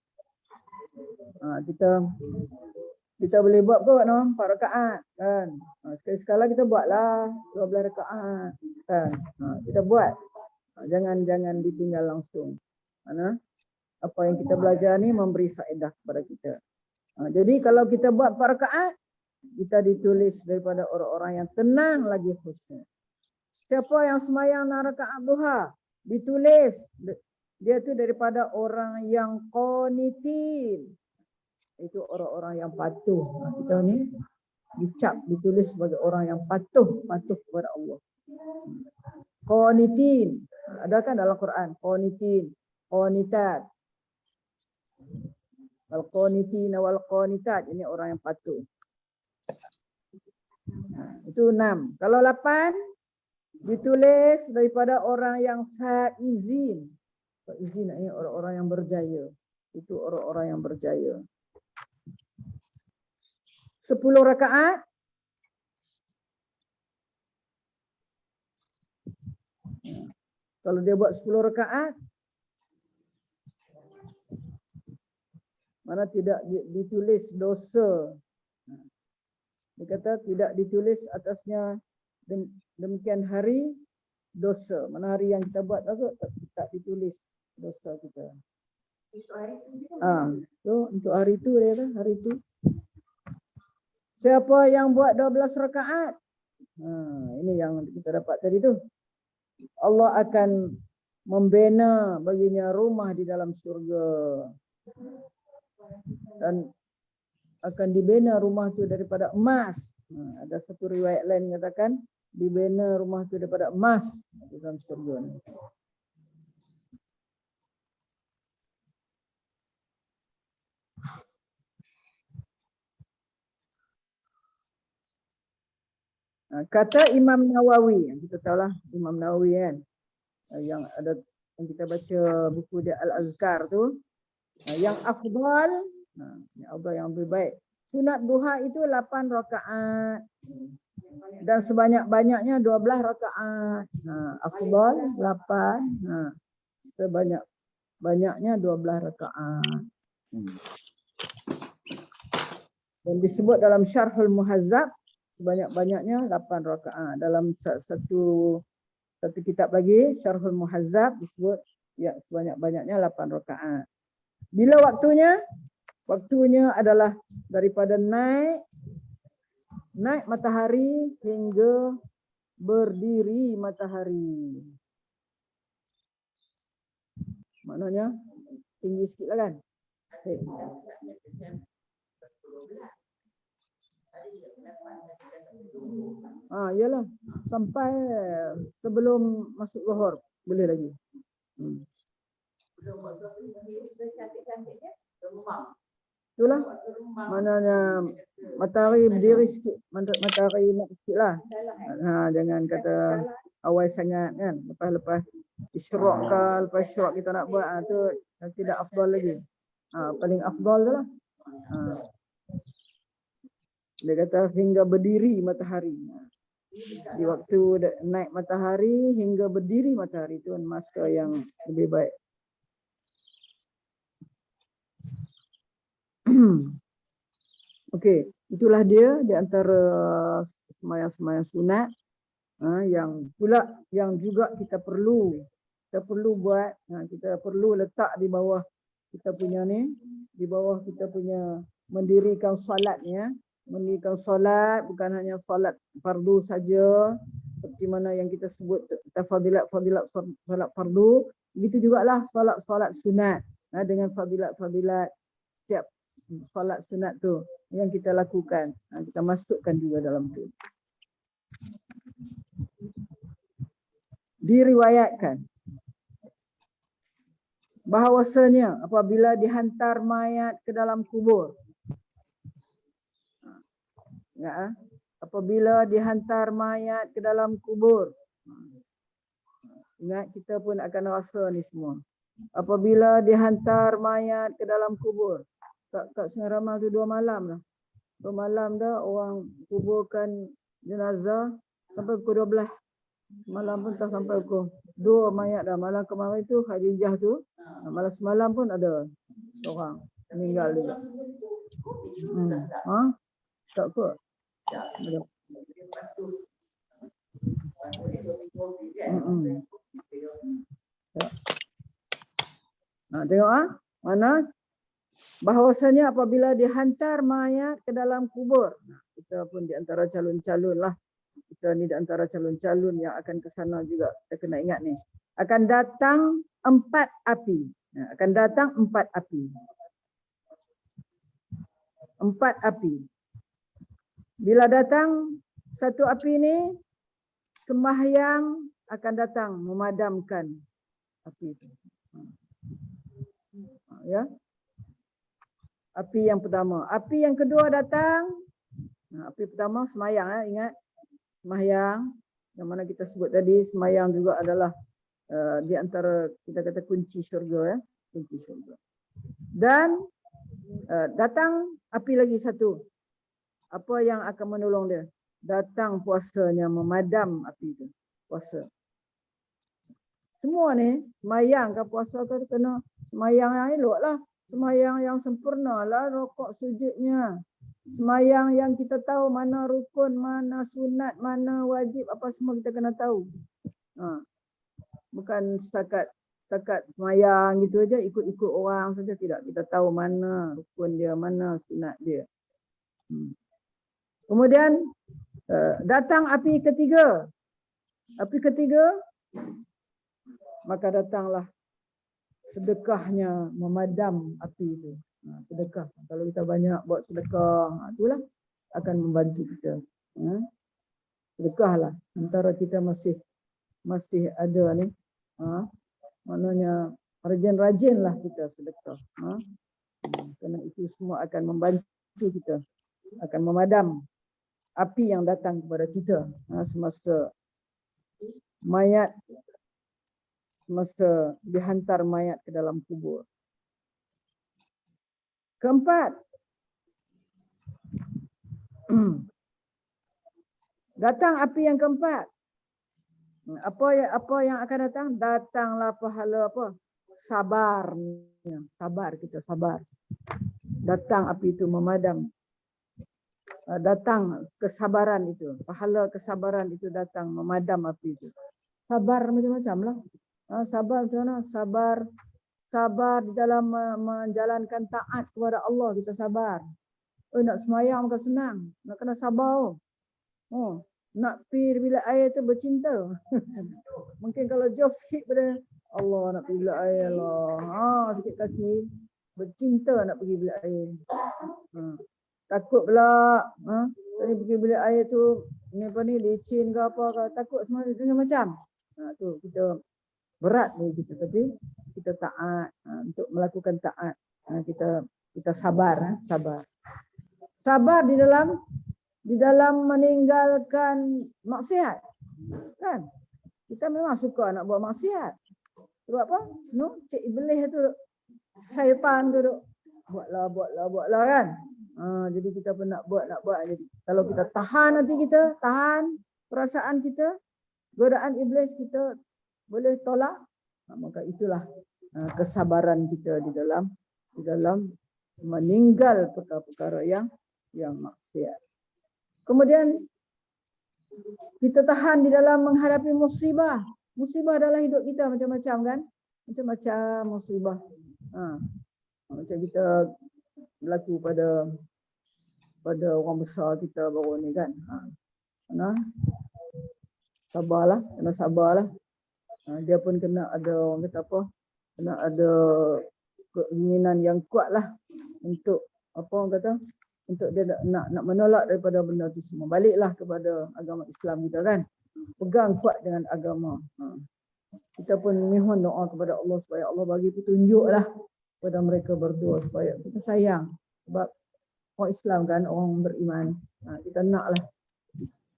[SPEAKER 1] Kita boleh buat kot no, 4 rakaat kan. Sekali-sekala kita buatlah 12 rakaat kan. Kita buat. Jangan ditinggal langsung. Mana apa yang kita belajar ni memberi faedah kepada kita. Jadi kalau kita buat 4 rakaat, kita ditulis daripada orang-orang yang tenang lagi khusyuk. Siapa yang sembahyang 6 rakaat duha, ditulis dia tu daripada orang yang qanitin. Itu orang-orang yang patuh. Kita ni ditulis sebagai orang yang patuh kepada Allah. Qanitin. Ada kan dalam Quran, qanitin, qanitat. Al-qanitina wal-qanitat, ini orang yang patuh. Itu 6. Kalau 8 ditulis daripada orang yang faizin. Faizin ini orang-orang yang berjaya. Itu orang-orang yang berjaya. 10 rakaat kalau dia buat 10 rakaat mana tidak ditulis dosa. Dia kata tidak ditulis atasnya demikian hari dosa. Mana hari yang kita buat tak ditulis dosa kita. Untuk hari itu dia kata, hari itu. Siapa yang buat 12 rakaat? Ini yang kita dapat tadi tu. Allah akan membina baginya rumah di dalam syurga. Dan akan dibina rumah tu daripada emas. Ada satu riwayat lain katakan dibina rumah tu daripada emas di dalam syurga ni. Kata Imam Nawawi, kita tahulah Imam Nawawi kan, yang ada yang kita baca buku dia Al-Azkar tu, yang afdal, yang lebih baik. Sunat duha itu 8 rakaat dan sebanyak-banyaknya 12 rakaat. Afdal 8, sebanyak-banyaknya 12 rakaat. Dan disebut dalam Syarhul Muhazzab sebanyak-banyaknya 8 rakaat. Dalam satu kitab lagi, Syarhul Muhazzab, disebut ya sebanyak-banyaknya 8 rakaat. Bila waktunya? Waktunya adalah daripada naik matahari hingga berdiri matahari. Maknanya tinggi sikit lah kan? Iyalah. Sampai sebelum masuk zuhur boleh lagi. Itulah. Maknanya matahari berdiri sikit. Matahari nak sikit lah. Jangan kata awal sangat kan. Lepas isyraq ke, lepas isyraq kita nak buat, tu tidak afdal lagi. Paling afdal tu lah. Dia kata hingga berdiri matahari. Di waktu naik matahari hingga berdiri matahari itu masa yang lebih baik. Okey, itulah dia di antara sembahyang-sembahyang sunat yang pula yang juga kita perlu buat, kita perlu letak di bawah kita punya ni, di bawah kita punya mendirikan solatnya. Mendirikan solat bukan hanya solat fardu saja seperti mana yang kita sebut fadilat solat fardu, begitu jugalah solat sunat dengan fadilat setiap solat sunat tu yang kita lakukan, kita masukkan juga dalam tu. Diriwayatkan bahawasanya apabila dihantar mayat ke dalam kubur, apabila dihantar mayat ke dalam kubur, ingat kita pun akan rasa ni semua. Apabila dihantar mayat ke dalam kubur, kat Sungai Ramal tu 2 malam lah. 2 malam dah orang kuburkan jenazah sampai pukul 12. Malam pun tak sampai pukul 2 mayat dah. Malam kemarin tu Khadijah tu, malam semalam pun ada seorang meninggal juga. Tak kot. Tengok mana bahawasanya apabila dihantar mayat ke dalam kubur, kita pun di antara calon-calon lah. Kita ni di antara calon-calon yang akan ke sana juga. Kita kena ingat ni. Akan datang 4 api. Akan datang 4 api. 4 api. Bila datang satu api ni, sembahyang akan datang memadamkan api itu. Ya. Api yang pertama. Api yang kedua datang. Api pertama sembahyang, ingat. Sembahyang yang mana kita sebut tadi, sembahyang juga adalah di antara kita kata kunci syurga, kunci syurga. Dan datang api lagi satu. Apa yang akan menolong dia? Datang puasanya memadam api itu. Puasa. Semua ni, sembahyang ke puasa ke kena sembahyang yang elok lah. Sembahyang yang sempurna lah rokok sujudnya. Sembahyang yang kita tahu mana rukun, mana sunat, mana wajib, apa semua kita kena tahu. Bukan setakat sembahyang gitu aja, ikut-ikut orang saja, tidak. Kita tahu mana rukun dia, mana sunat dia. Kemudian datang api ketiga. Api ketiga, maka datanglah sedekahnya memadam api itu. Sedekah. Kalau kita banyak buat sedekah, itulah akan membantu kita. Sedekahlah. Sementara kita masih ada ni, maknanya rajin-rajinlah kita sedekah. Kerana itu semua akan membantu kita, akan memadam api yang datang kepada kita semasa dihantar mayat ke dalam kubur. Keempat, datang api yang keempat. Apa yang akan datang? Datanglah pahala apa? Sabar. Sabar, kita sabar. Datang api itu memadam. Datang kesabaran itu. Pahala kesabaran itu datang memadam api itu. Sabar macam-macam lah. Sabar macam mana? Sabar di dalam menjalankan taat kepada Allah, kita sabar. Nak semayang bukan senang. Nak kena sabar. Nak pergi bilik air tu bercinta. Mungkin kalau jauh sikit pada Allah nak pergi bilik air lah. Sikit kaki. Bercinta nak pergi bilik air. Takut pula. Tadi pergi bilik air tu, ni licin ke apa ke. Takut semua macam. Tu kita berat bagi kita. Tapi kita taat. Untuk melakukan taat. Kita sabar. Sabar di dalam meninggalkan maksiat. Kan? Kita memang suka nak buat maksiat. Sebab apa? Cik Iblis tu, syaitan tu buatlah kan. Jadi kita pun nak buat. Jadi kalau kita tahan hati kita, tahan perasaan kita, godaan iblis kita boleh tolak, maka itulah kesabaran kita di dalam meninggal perkara-perkara yang maksiat. Kemudian kita tahan di dalam menghadapi musibah. Musibah dalam hidup kita macam-macam kan? Macam-macam musibah. Macam kita berlaku pada orang besar kita baru ni kan. Sabarlah, kena sabarlah. Dia pun kena ada, orang kata apa? Kena ada keinginan yang kuat lah untuk apa orang kata? Untuk dia nak menolak daripada benda itu semua. Baliklah kepada agama Islam kita kan. Pegang kuat dengan agama. Kita pun mohon doa kepada Allah supaya Allah bagi petunjuklah kepada mereka berdua supaya kita sayang. Sebab orang Islam kan, orang beriman. Kita naklah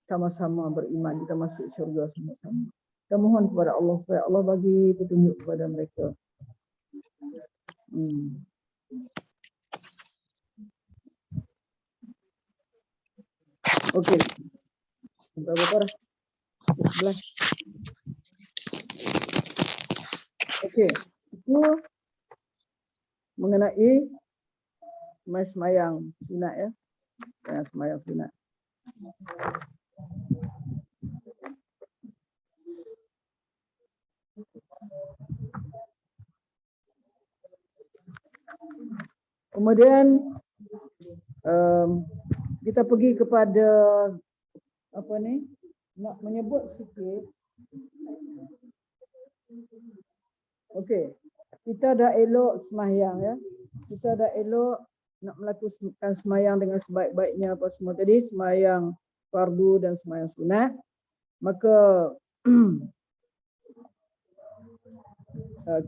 [SPEAKER 1] sama-sama beriman. Kita masuk syurga sama-sama. Kita mohon kepada Allah supaya Allah bagi petunjuk kepada mereka. Okey. Berapa dah? 11. Okey. Itu mengenai semayang sunat ya. Semayang sunat. Kemudian kita pergi kepada apa ni, nak menyebut sikit. Okey, kita dah elok semayang ya. Kita dah elok nak melakukan semayang dengan sebaik-baiknya apa semua tadi, semayang fardu dan semayang sunat. Maka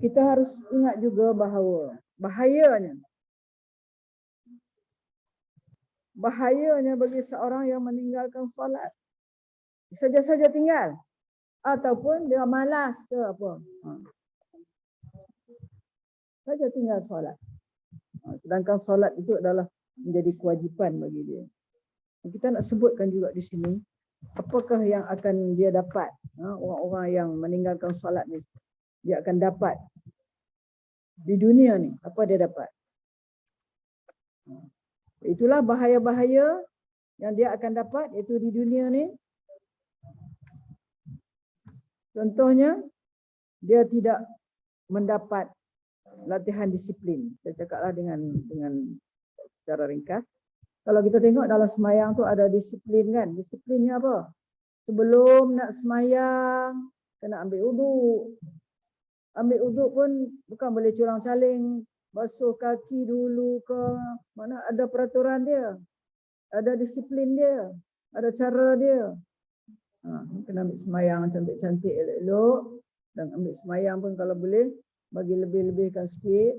[SPEAKER 1] kita harus ingat juga bahawa bahayanya bagi seorang yang meninggalkan solat. Saja-saja tinggal. Ataupun dia malas ke apa. Saja tinggal solat. Sedangkan solat itu adalah menjadi kewajipan bagi dia. Kita nak sebutkan juga di sini, apakah yang akan dia dapat. Orang-orang yang meninggalkan solat ni, dia akan dapat di dunia ni. Apa dia dapat? Itulah bahaya-bahaya yang dia akan dapat, iaitu di dunia ni. Contohnya, dia tidak mendapat latihan disiplin. Saya cakaplah dengan secara ringkas. Kalau kita tengok dalam semayang tu ada disiplin kan? Disiplinnya apa? Sebelum nak semayang, kena ambil uduk. Ambil uduk pun bukan boleh curang-caling basuh kaki dulu ke mana, ada peraturan dia, ada disiplin dia, ada cara dia. Kena ambil semayang cantik-cantik elok-elok, dan ambil semayang pun kalau boleh bagi lebih-lebihkan sikit,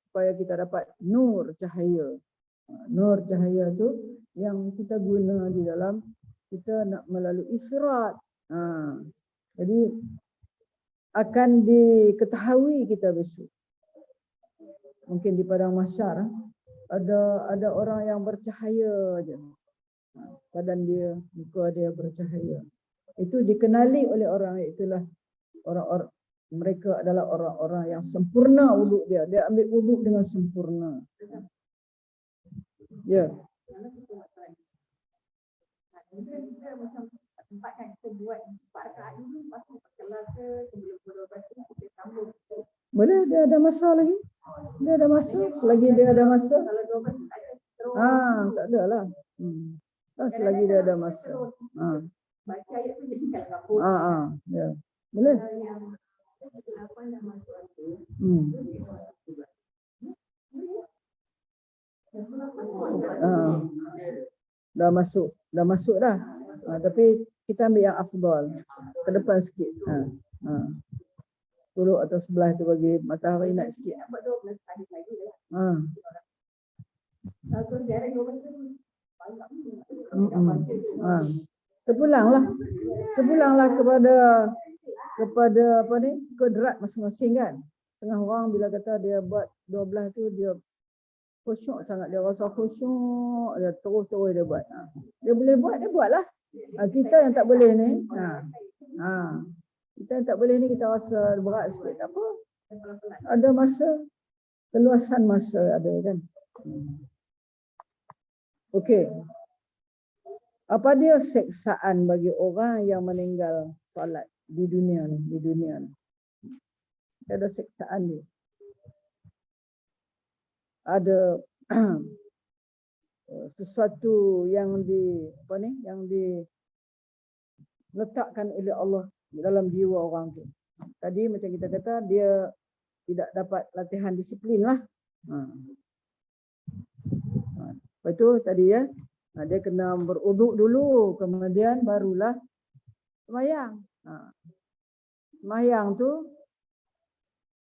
[SPEAKER 1] supaya kita dapat nur cahaya. Nur cahaya tu yang kita guna di dalam kita nak melalui isyarat. Jadi akan diketahui kita besok. Mungkin di padang mahsyar ada orang yang bercahaya aja. Badan dia, muka dia bercahaya. Itu dikenali oleh orang, itulah orang-orang, mereka adalah orang-orang yang sempurna wuduk dia. Dia ambil wuduk dengan sempurna. Ya. Boleh, dia ada masa lagi. Dia ada masa, selagi dia ada masa. Tak ada lah. Selagi dia ada masa. Ya. Boleh. Dah masuk dah. Tapi kita ambil yang afdal. Ke depan sikit. 10 atau 11 tu bagi matahari naik sikit. Terpulanglah kepada apa ni, kodrat masing-masing kan. Setengah orang bila kata dia buat 12 tu dia khusyuk sangat, dia rasa khusyuk, dia terus dia buat. Dia boleh buat, dia buatlah. Kita yang tak boleh ni, kita yang tak boleh ni, kita rasa berat sikit, tak apa. Ada masa, keluasan masa ada kan. Okey. Apa dia seksaan bagi orang yang meninggal solat di dunia ni, Ada seksaan dia. Ada sesuatu yang diletakkan oleh Allah dalam jiwa orang tu. Tadi macam kita kata, dia tidak dapat latihan disiplin lah. Lepas tu tadi ya, dia kena beruduk dulu, kemudian barulah semayang. Semayang tu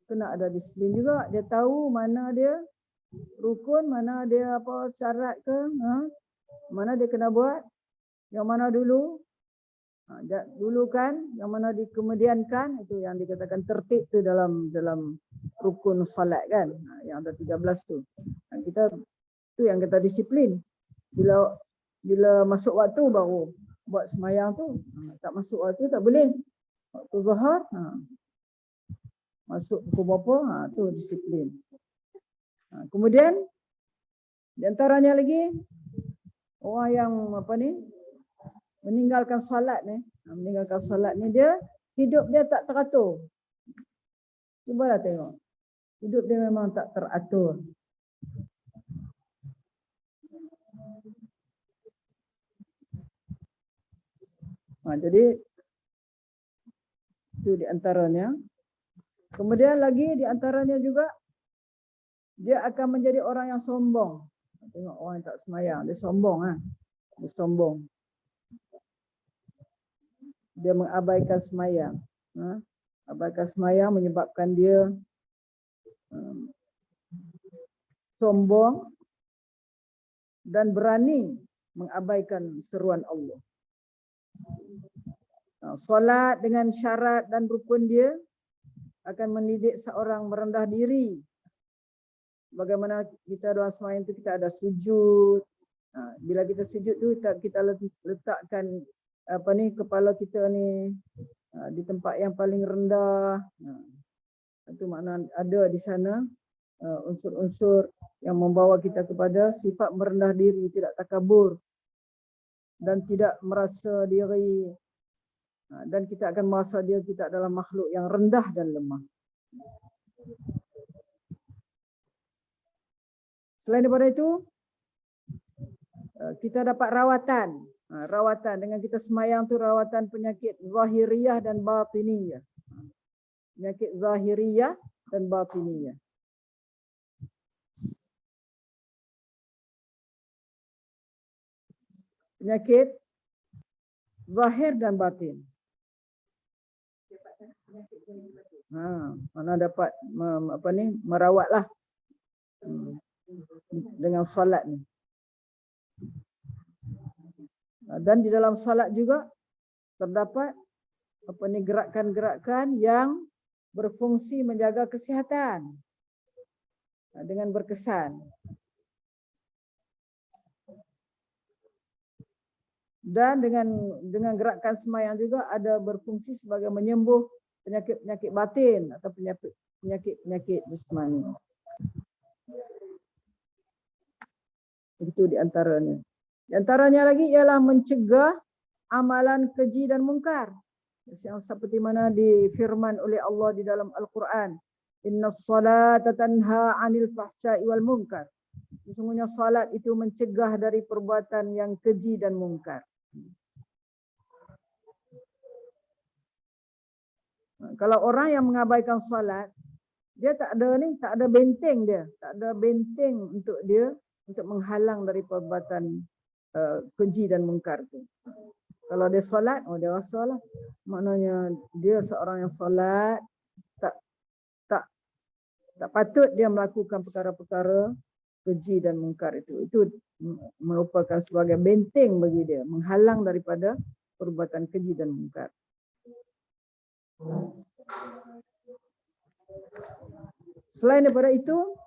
[SPEAKER 1] kena ada disiplin juga. Dia tahu mana dia rukun, mana dia apa syarat ke, mana dia kena buat, yang mana dulu, dulu kan, yang mana dikemudiankan, itu yang dikatakan tertib tu dalam rukun solat kan, yang ada 13 tu. Kita tu yang kita disiplin. Bila masuk waktu baru buat semayang tu. Tak masuk waktu tak boleh. Waktu zuhur, masuk pukul berapa, tu disiplin. Kemudian di antaranya lagi orang yang meninggalkan solat ni, dia hidup dia tak teratur. Cubalah tengok. Hidup dia memang tak teratur. Jadi itu di antaranya. Kemudian lagi di antaranya juga dia akan menjadi orang yang sombong. Tengok orang yang tak semayang, dia sombong Dia sombong. Dia mengabaikan semayang. Abaikan semayang menyebabkan dia sombong dan berani mengabaikan seruan Allah. Solat dengan syarat dan rukun dia akan mendidik seorang merendah diri. Bagaimana kita dalam semayang itu kita ada sujud. Bila kita sujud tu kita letakkan kepala kita ni di tempat yang paling rendah. Itu makna ada di sana unsur-unsur yang membawa kita kepada sifat merendah diri, tidak takabur dan tidak merasa diri, dan kita akan merasa dia kita adalah makhluk yang rendah dan lemah. Selain daripada itu, kita dapat rawatan. Rawatan dengan kita semayang tu rawatan penyakit zahiriyah dan batiniyah. Penyakit zahiriyah dan batiniyah. penyakit zahir dan batin. Mana dapat merawatlah dengan solat ni. Dan di dalam solat juga terdapat gerakan-gerakan yang berfungsi menjaga kesihatan dengan berkesan. Dan dengan gerakan semayang juga ada berfungsi sebagai menyembuh penyakit-penyakit batin atau penyakit-penyakit jismani. Itu di antaranya. Di antaranya lagi ialah mencegah amalan keji dan mungkar. Yang seperti mana difirman oleh Allah di dalam Al-Quran. Innas salata tanha 'anil fahsya'i wal munkar. Sesungguhnya salat itu mencegah dari perbuatan yang keji dan mungkar. Kalau orang yang mengabaikan salat, dia tak ada benteng dia, tak ada benteng untuk dia untuk menghalang dari perbuatan keji dan mungkar tu. Kalau dia solat, dia rasalah. Maknanya dia seorang yang solat, tak patut dia melakukan perkara-perkara keji dan mungkar itu. Itu merupakan sebagai benteng bagi dia, menghalang daripada perbuatan keji dan mungkar. Selain daripada itu,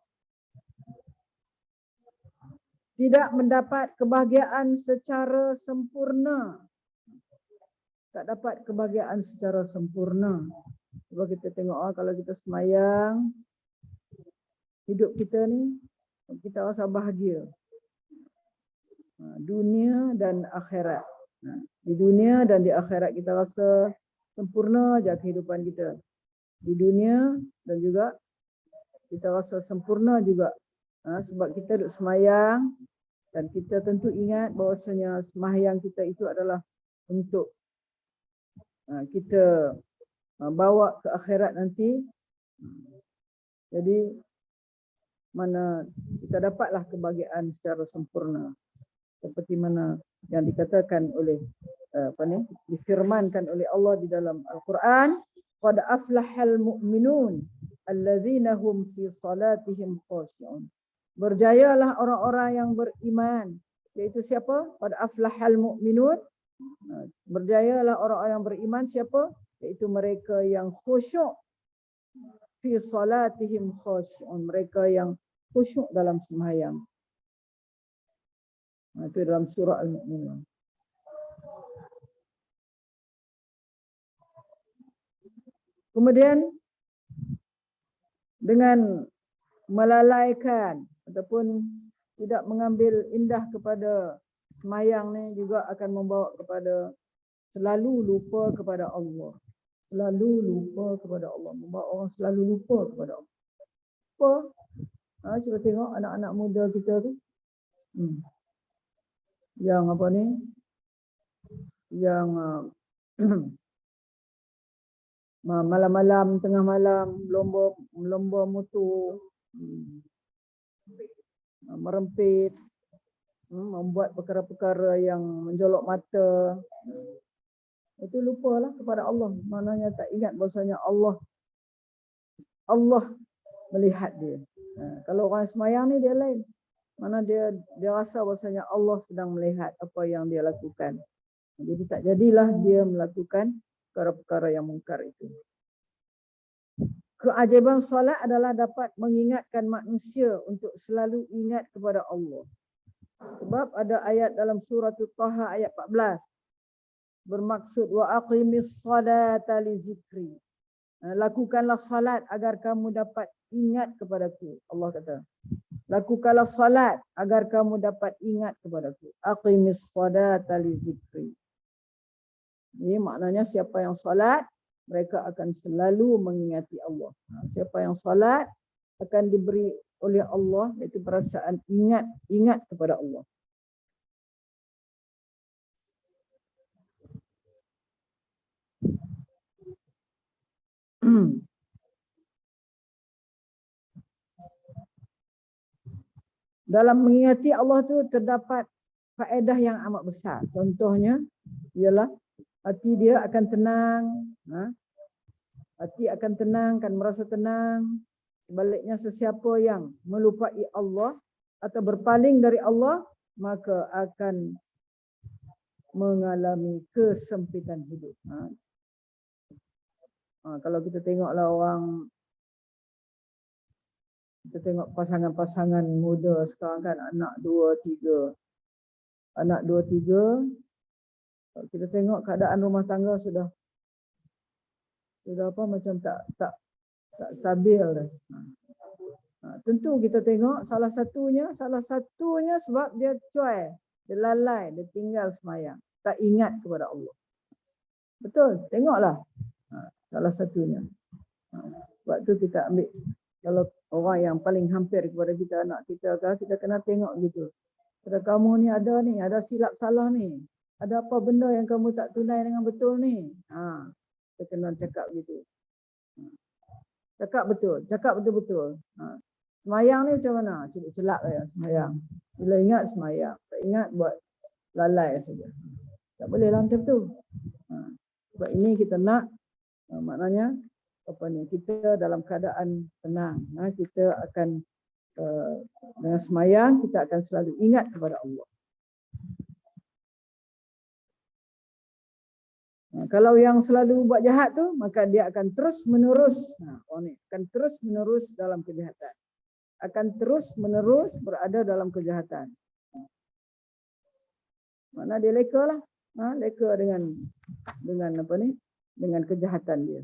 [SPEAKER 1] tidak mendapat kebahagiaan secara sempurna. Tak dapat kebahagiaan secara sempurna. Cuba kita tengok kalau kita semayang, hidup kita ni, kita rasa bahagia. Dunia dan akhirat. Di dunia dan di akhirat kita rasa sempurna je kehidupan kita. Di dunia dan juga kita rasa sempurna juga. Sebab kita duduk semayang dan kita tentu ingat bahawasanya semayang kita itu adalah untuk kita bawa ke akhirat nanti. Jadi mana kita dapatlah kebahagiaan secara sempurna. Seperti mana yang dikatakan oleh difirmankan oleh Allah di dalam Al-Quran, qad aflahal mu'minun allazina hum fi salatihim khashi'un. Berjayalah orang-orang yang beriman. Iaitu siapa? Qad aflahal mu'minun. Berjayalah orang-orang yang beriman siapa? Iaitu mereka yang khusyuk fi salatihim khashi'un. Mereka yang khusyuk dalam sembahyang. Itu dalam surah Al-Mu'minun. Kemudian dengan melalaikan ataupun tidak mengambil indah kepada semayang ni juga akan membawa kepada selalu lupa kepada Allah. Selalu lupa kepada Allah. Membawa orang selalu lupa kepada Allah. Lupa. Cuba tengok anak-anak muda kita tu. Yang apa ni? Yang malam-malam, tengah malam, melomba motor, merempit, membuat perkara-perkara yang menjolok mata. Itu lupalah kepada Allah. Maknanya tak ingat bahasanya Allah melihat dia. Kalau orang semayang ni dia lain. Mana dia rasa bahasanya Allah sedang melihat apa yang dia lakukan. Jadi tak jadilah dia melakukan perkara-perkara yang mungkar itu. Keajaiban solat adalah dapat mengingatkan manusia untuk selalu ingat kepada Allah. Sebab ada ayat dalam surah Taha ayat 14. Bermaksud wa aqimis salata li zikri. Lakukanlah salat agar kamu dapat ingat kepadaku. Allah kata. Lakukanlah salat agar kamu dapat ingat kepadaku. Aqimis salata li zikri. Ini maknanya siapa yang salat, mereka akan selalu mengingati Allah. Siapa yang salat akan diberi oleh Allah iaitu perasaan ingat kepada Allah. Dalam mengingati Allah tu terdapat faedah yang amat besar. Contohnya ialah hati dia akan tenang, hati akan tenang, akan merasa tenang. Sebaliknya sesiapa yang melupai Allah atau berpaling dari Allah, maka akan mengalami kesempitan hidup. Kalau kita tengoklah orang, kita tengok pasangan-pasangan muda sekarang kan, anak 2, 3. Anak 2, 3, kita tengok keadaan rumah tangga sudah apa, macam tak stabil dah. Tentu kita tengok salah satunya sebab dia cuai, dia lalai, dia tinggal semayang, tak ingat kepada Allah. Betul, tengoklah. Salah satunya. Sebab tu kita ambil, kalau orang yang paling hampir kepada kita, anak kita, kita kena tengok gitu. Pada kamu ni ada silap salah ni. Ada apa benda yang kamu tak tunai dengan betul ni? Kita kena cakap gitu. Cakap betul-betul. Semayang ni macam mana? Cuba celak ya semayang. Bila ingat semayang, tak ingat buat lalai saja. Tak boleh lah macam tu. Sebab ini kita nak, maknanya apa ni, kita dalam keadaan tenang. Kita akan dengan semayang kita akan selalu ingat kepada Allah. Kalau yang selalu buat jahat tu, maka dia akan terus menerus, akan terus menerus dalam kejahatan. Akan terus menerus berada dalam kejahatan. Mana dia leka lah, leka dengan apa ni, dengan kejahatan dia.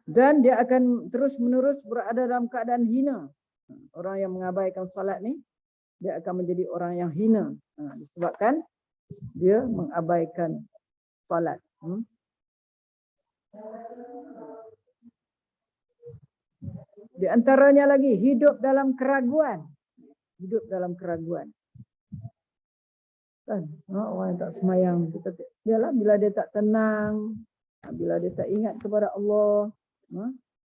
[SPEAKER 1] Dan dia akan terus menerus berada dalam keadaan hina. Orang yang mengabaikan salat ni, dia akan menjadi orang yang hina. Disebabkan dia mengabaikan salat. Di antaranya lagi, hidup dalam keraguan. Hidup dalam keraguan. Kan? Orang yang tak semayang, dialah bila dia tak tenang, bila dia tak ingat kepada Allah,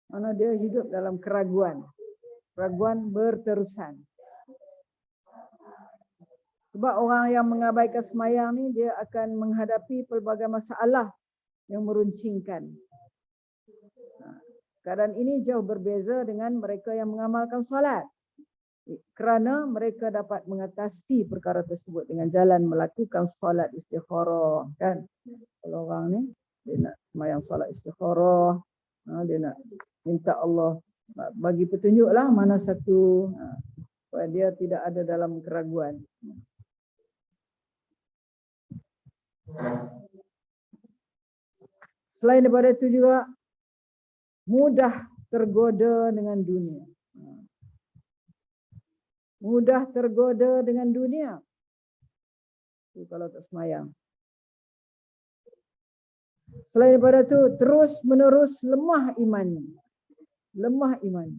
[SPEAKER 1] mana dia hidup dalam keraguan. Keraguan berterusan. Sebab orang yang mengabaikan semayang ni, dia akan menghadapi pelbagai masalah yang meruncingkan. Keadaan ini jauh berbeza dengan mereka yang mengamalkan solat. Kerana mereka dapat mengatasi perkara tersebut dengan jalan melakukan solat istikharah. Kan? Kalau orang ni, dia nak semayang solat istikharah, dia nak minta Allah bagi petunjuklah mana satu, supaya dia tidak ada dalam keraguan. Selain daripada itu juga mudah tergoda dengan dunia. Mudah tergoda dengan dunia. Itu kalau tak semayang. Selain daripada itu terus menerus lemah iman. Lemah iman.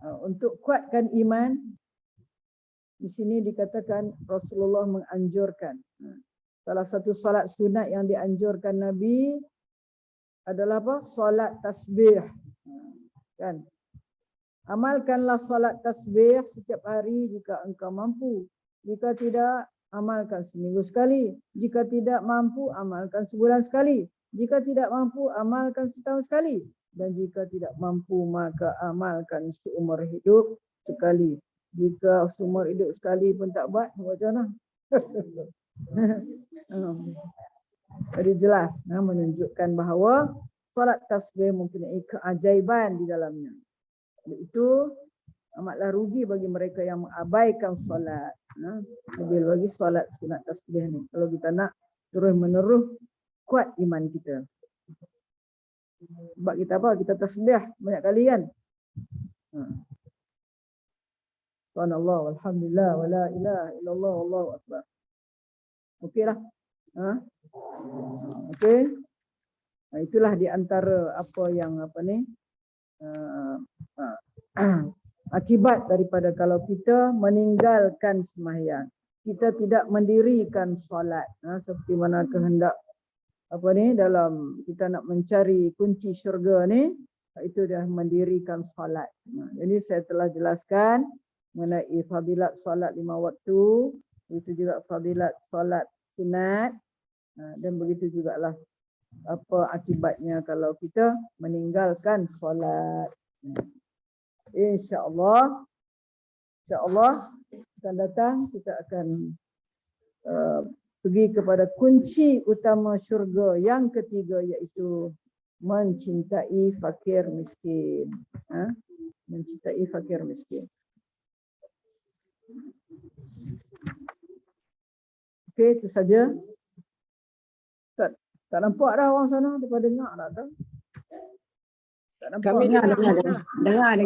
[SPEAKER 1] Untuk kuatkan iman, di sini dikatakan Rasulullah menganjurkan. Salah satu solat sunat yang dianjurkan Nabi adalah apa? Solat tasbih. Kan? Amalkanlah solat tasbih setiap hari jika engkau mampu. Jika tidak, amalkan seminggu sekali. Jika tidak mampu, amalkan sebulan sekali. Jika tidak mampu, amalkan setahun sekali. Dan jika tidak mampu, maka amalkan seumur hidup sekali. Jika seumur hidup sekali pun tak buat, macam mana? Jadi jelas, menunjukkan bahawa solat tasbih mempunyai keajaiban di dalamnya. Itu amatlah rugi bagi mereka yang mengabaikan solat. Lebih lagi solat sunat tasbih ni. Kalau kita nak terus menerus kuat iman kita. Sebab kita apa? Kita tasbih banyak kali kan? Subhanallah, walhamdulillah, wala ilaha illallah, wallahu akbar. Okeylah. Okey. Itulah di antara apa yang apa ni? Akibat daripada kalau kita meninggalkan sembahyang. Kita tidak mendirikan solat. Seperti mana kehendak apa ni, dalam kita nak mencari kunci syurga ni, itu dah mendirikan solat. Jadi saya telah jelaskan mengenai fadilat solat 5 waktu, begitu juga fadilat solat sunat, dan begitu jugalah apa akibatnya kalau kita meninggalkan solat. InsyaAllah akan datang kita akan pergi kepada kunci utama syurga yang ketiga, iaitu mencintai fakir miskin. Mencintai fakir miskin. Okey, itu saja. Tak nampak dah orang sana, depa dengar tak? Tak nampak.
[SPEAKER 4] Kami
[SPEAKER 2] Dengar.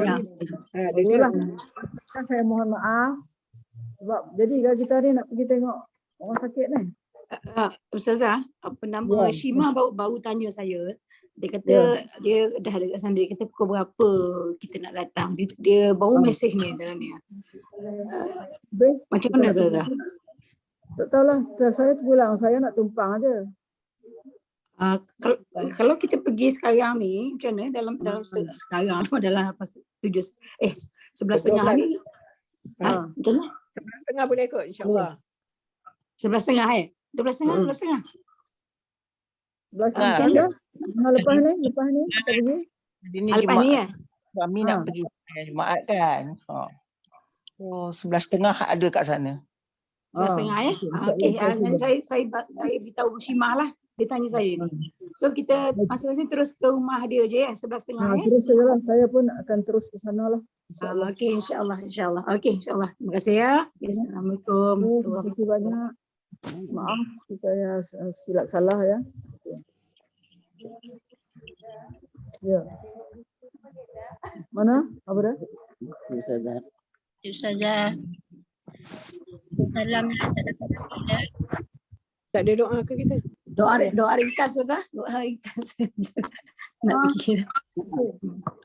[SPEAKER 1] Dengar. Saya mohon maaf. Sebab jadi kalau kita ni nak pergi tengok orang sakit ni.
[SPEAKER 2] Ustazah, apa nama Shima baru tanya saya. Dia kata dia dah ada kat sana, dia kata pukul berapa kita nak datang. Dia baru mesej ni dalam ni. Macam mana Ustazah?
[SPEAKER 1] Tak tahulah, saya terpulang, saya nak tumpang aja.
[SPEAKER 2] Kalau kita pergi sekarang ni, macam mana dalam sekarang dalam 11.30 ni? Macam mana?
[SPEAKER 4] 11.30 boleh kot, insyaAllah.
[SPEAKER 2] 11.30 12.30
[SPEAKER 1] 11.30 lepas ni kita pergi.
[SPEAKER 9] Ini
[SPEAKER 2] lepas ni ya?
[SPEAKER 9] Kami nak pergi Jumaat kan. So 11.30 ada kat sana.
[SPEAKER 2] 12.30 ya? Okey, saya beritahu Shimah lah. Dia tanya saya ni. So kita masing-masing terus ke rumah dia je ya, 11.30 ya?
[SPEAKER 1] Terus sajalah, saya pun akan terus ke sana lah.
[SPEAKER 2] Okey, insyaAllah. Okey, insyaAllah. Terima kasih ya. Assalamualaikum.
[SPEAKER 1] Terima kasih banyak. Maaf saya silap salah ya. Ya. Mana? Apa dah?
[SPEAKER 3] Ustazah. Salam.
[SPEAKER 4] Tak ada doa ke kita?
[SPEAKER 2] Doa ringkas Ustazah. Doa ringkas. Nak fikir.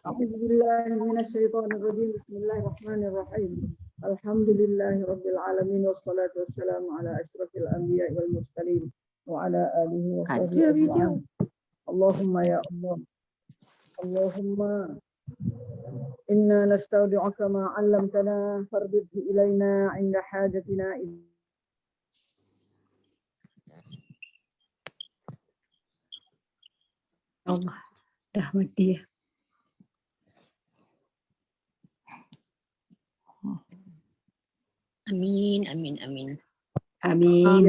[SPEAKER 1] A'udzubillahi minasyaitonirrajim. Bismillahirrahmanirrahim. Alhamdulillahirabbil alamin wassalatu wassalamu ala asyrafil anbiya'i wal mursalin wa ala alihi wa sahbihi ajma'in. Allahumma ya Allah. Allahumma inna nastaudi'uka ma 'allamtana fardidhu ilaina 'inda hajatina.
[SPEAKER 2] Allah dah mati ya.
[SPEAKER 3] Amin.
[SPEAKER 2] Amin.
[SPEAKER 1] Fi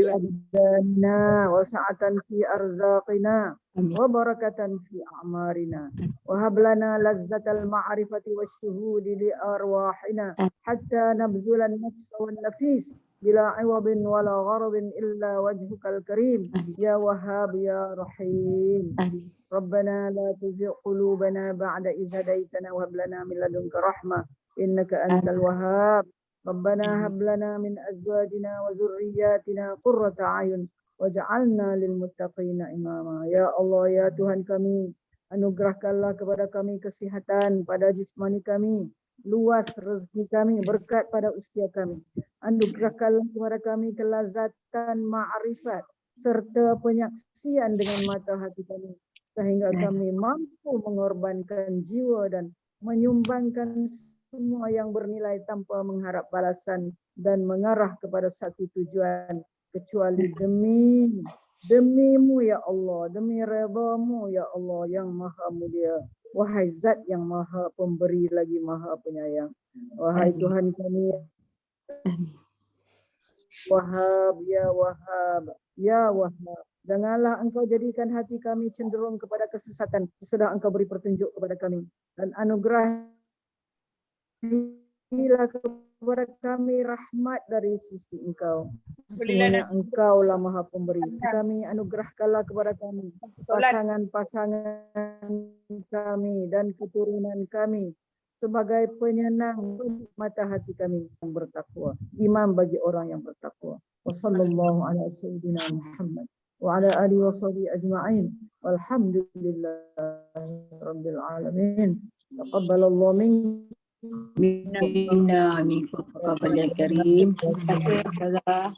[SPEAKER 1] abdanina wa sa'atan fi arzaqina wa barakatan fi a'marina wa hab lana lazzatal ma'rifati wasyuhudi li arwahina hatta nabzula an-nafs wan nafis bila 'iwadin wala gharabin illa wajhukal karim ya wahhab ya rahim. Rabbana la tuzigh qulubana ba'da idh hadaytana wa hab lana min ladunka rahmah innaka antal wahhab. Rabbana hab lana min azwajina wa zurriyyatina qurrata a'yun waj'alna lil muttaqina imama. Ya Allah, ya Tuhan kami, anugerahkanlah kepada kami kesihatan pada jismani kami, luas rezeki kami, berkat pada usia kami. Anugerahkanlah kepada kami kelazatan ma'rifat serta penyaksian dengan mata hati kami, sehingga kami mampu mengorbankan jiwa dan menyumbangkan semua yang bernilai tanpa mengharap balasan dan mengarah kepada satu tujuan kecuali demi-Mu ya Allah, demi redha-Mu ya Allah yang maha mulia. Wahai Zat yang maha pemberi lagi maha penyayang. Wahai Tuhan kami, Wahhab ya Wahhab ya Wahhab, janganlah Engkau jadikan hati kami cenderung kepada kesesatan sesudah Engkau beri petunjuk kepada kami, dan anugerah bila kepada kami rahmat dari sisi Engkau. Sesungguhnya Engkaulah maha pemberi. Kami anugerahkanlah kepada kami pasangan-pasangan kami dan keturunan kami sebagai penyenang mata hati kami yang bertakwa, imam bagi orang yang bertakwa. Wassallallahu ala sayyidina Muhammad wa ala alihi wa sahbihi ajma'in. Walhamdulillahi rabbil alamin. Taqabbalallahu minkum.
[SPEAKER 2] Minna minkum karim. Terima kasih Ustazah.